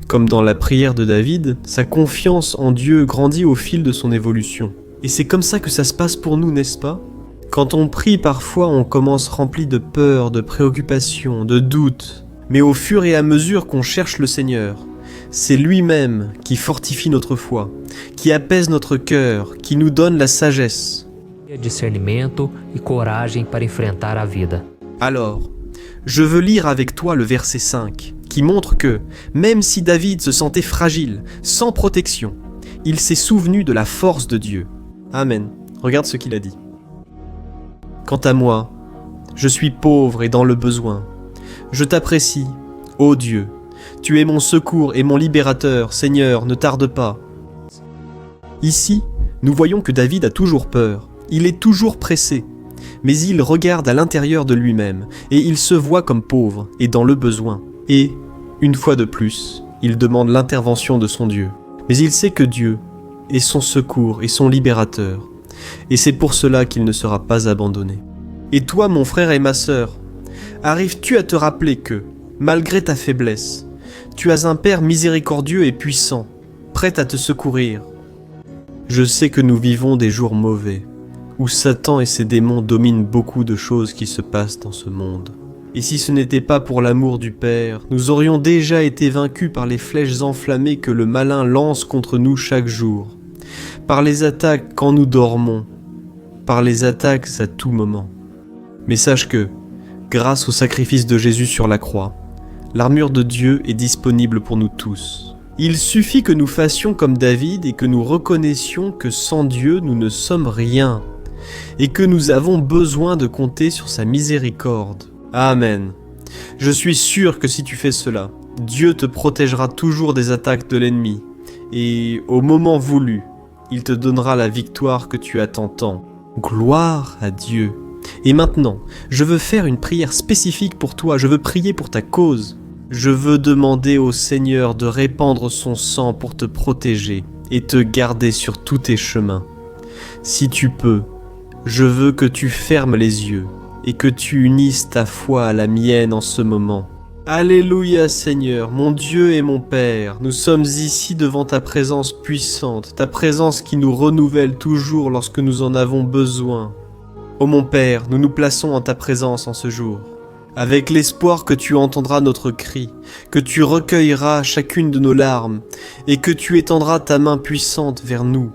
comme dans la prière de David, sa confiance en Dieu grandit au fil de son évolution. Et c'est comme ça que ça se passe pour nous, n'est-ce pas? Quand on prie, parfois on commence rempli de peur, de préoccupations, de doutes. Mais au fur et à mesure qu'on cherche le Seigneur, c'est lui-même qui fortifie notre foi, qui apaise notre cœur, qui nous donne la sagesse. Discernimento e coragem para enfrentar a vida. Alors, je veux lire avec toi le verset 5, qui montre que, même si David se sentait fragile, sans protection, il s'est souvenu de la force de Dieu. Amen. Regarde ce qu'il a dit. Quant à moi, je suis pauvre et dans le besoin. Je t'apprécie, ô Dieu. Tu es mon secours et mon libérateur, Seigneur, ne tarde pas. Ici, nous voyons que David a toujours peur. Il est toujours pressé. Mais il regarde à l'intérieur de lui-même et il se voit comme pauvre et dans le besoin. Et, une fois de plus, il demande l'intervention de son Dieu. Mais il sait que Dieu est son secours et son libérateur. Et c'est pour cela qu'il ne sera pas abandonné. Et toi, mon frère et ma sœur, arrives-tu à te rappeler que, malgré ta faiblesse, tu as un Père miséricordieux et puissant, prêt à te secourir? Je sais que nous vivons des jours mauvais, où Satan et ses démons dominent beaucoup de choses qui se passent dans ce monde. Et si ce n'était pas pour l'amour du Père, nous aurions déjà été vaincus par les flèches enflammées que le malin lance contre nous chaque jour, par les attaques quand nous dormons, par les attaques à tout moment. Mais sache que, grâce au sacrifice de Jésus sur la croix, l'armure de Dieu est disponible pour nous tous. Il suffit que nous fassions comme David et que nous reconnaissions que sans Dieu nous ne sommes rien et que nous avons besoin de compter sur sa miséricorde. Amen. Je suis sûr que si tu fais cela, Dieu te protégera toujours des attaques de l'ennemi et au moment voulu, il te donnera la victoire que tu attends tant. Gloire à Dieu. Et maintenant, je veux faire une prière spécifique pour toi, je veux prier pour ta cause. Je veux demander au Seigneur de répandre son sang pour te protéger et te garder sur tous tes chemins. Si tu peux, je veux que tu fermes les yeux et que tu unisses ta foi à la mienne en ce moment. Alléluia Seigneur, mon Dieu et mon Père, nous sommes ici devant ta présence puissante, ta présence qui nous renouvelle toujours lorsque nous en avons besoin. Ô mon Père, nous nous plaçons en ta présence en ce jour, avec l'espoir que tu entendras notre cri, que tu recueilleras chacune de nos larmes, et que tu étendras ta main puissante vers nous.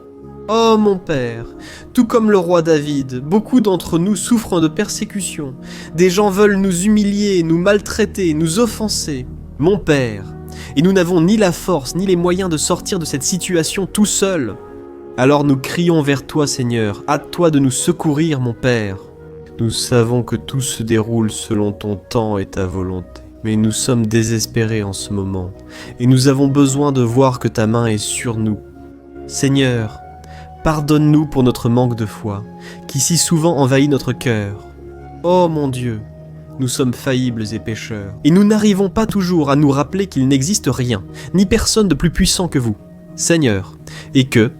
Oh mon Père, tout comme le roi David, beaucoup d'entre nous souffrent de persécutions. Des gens veulent nous humilier, nous maltraiter, nous offenser. Mon Père, et nous n'avons ni la force ni les moyens de sortir de cette situation tout seuls. Alors nous crions vers toi Seigneur, hâte-toi de nous secourir mon Père. Nous savons que tout se déroule selon ton temps et ta volonté. Mais nous sommes désespérés en ce moment, et nous avons besoin de voir que ta main est sur nous. Seigneur, pardonne-nous pour notre manque de foi, qui si souvent envahit notre cœur. Oh mon Dieu, nous sommes faillibles et pécheurs, et nous n'arrivons pas toujours à nous rappeler qu'il n'existe rien, ni personne de plus puissant que vous, Seigneur, et que,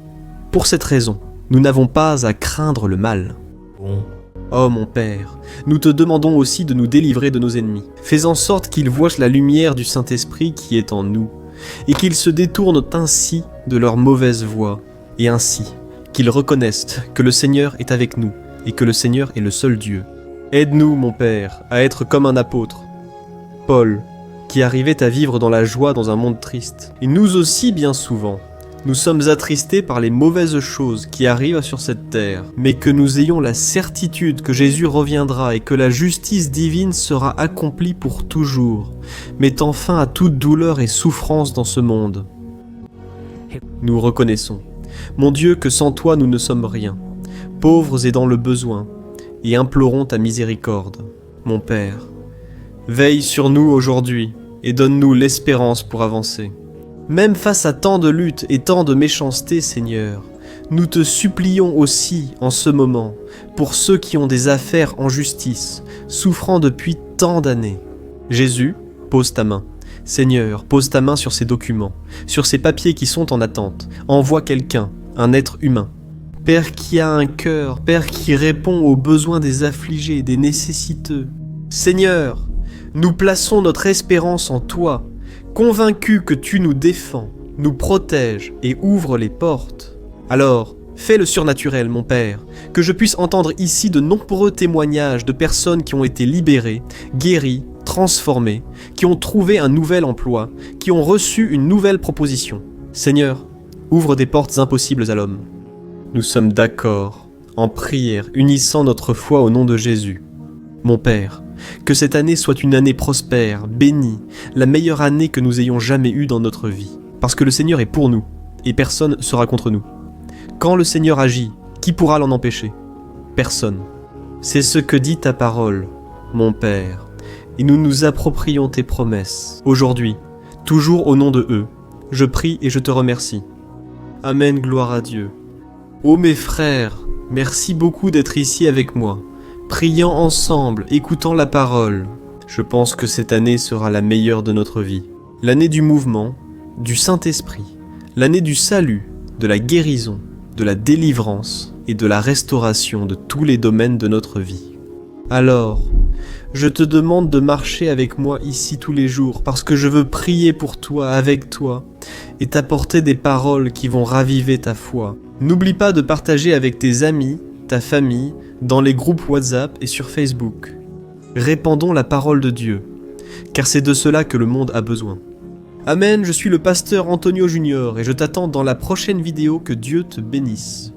pour cette raison, nous n'avons pas à craindre le mal. Oh mon Père, nous te demandons aussi de nous délivrer de nos ennemis. Fais en sorte qu'ils voient la lumière du Saint-Esprit qui est en nous, et qu'ils se détournent ainsi de leur mauvaise voie, et ainsi qu'ils reconnaissent que le Seigneur est avec nous, et que le Seigneur est le seul Dieu. Aide-nous, mon Père, à être comme un apôtre, Paul, qui arrivait à vivre dans la joie dans un monde triste. Et nous aussi, bien souvent, nous sommes attristés par les mauvaises choses qui arrivent sur cette terre, mais que nous ayons la certitude que Jésus reviendra et que la justice divine sera accomplie pour toujours, mettant fin à toute douleur et souffrance dans ce monde. Nous reconnaissons, mon Dieu, que sans toi nous ne sommes rien, pauvres et dans le besoin, et implorons ta miséricorde. Mon Père, veille sur nous aujourd'hui et donne-nous l'espérance pour avancer. Même face à tant de luttes et tant de méchanceté, Seigneur, nous te supplions aussi en ce moment pour ceux qui ont des affaires en justice, souffrant depuis tant d'années. Jésus, pose ta main. Seigneur, pose ta main sur ces documents, sur ces papiers qui sont en attente. Envoie quelqu'un, un être humain. Père qui a un cœur, Père qui répond aux besoins des affligés, des nécessiteux. Seigneur, nous plaçons notre espérance en toi, convaincus que tu nous défends, nous protèges et ouvres les portes. Alors, fais le surnaturel, mon Père, que je puisse entendre ici de nombreux témoignages de personnes qui ont été libérées, guéries, transformées, qui ont trouvé un nouvel emploi, qui ont reçu une nouvelle proposition. Seigneur, ouvre des portes impossibles à l'homme. Nous sommes d'accord, en prière, unissant notre foi au nom de Jésus. Mon Père, que cette année soit une année prospère, bénie, la meilleure année que nous ayons jamais eue dans notre vie. Parce que le Seigneur est pour nous, et personne ne sera contre nous. Quand le Seigneur agit, qui pourra l'en empêcher? Personne. C'est ce que dit ta parole, mon Père, et nous nous approprions tes promesses. Aujourd'hui, toujours au nom de eux, je prie et je te remercie. Amen, gloire à Dieu. Ô mes frères, merci beaucoup d'être ici avec moi, priant ensemble, écoutant la parole. Je pense que cette année sera la meilleure de notre vie. L'année du mouvement, du Saint-Esprit, l'année du salut, de la guérison, de la délivrance et de la restauration de tous les domaines de notre vie. Alors, je te demande de marcher avec moi ici tous les jours parce que je veux prier pour toi, avec toi, et t'apporter des paroles qui vont raviver ta foi. N'oublie pas de partager avec tes amis, ta famille, dans les groupes WhatsApp et sur Facebook. Répandons la parole de Dieu, car c'est de cela que le monde a besoin. Amen, je suis le pasteur Antonio Junior et je t'attends dans la prochaine vidéo. Que Dieu te bénisse.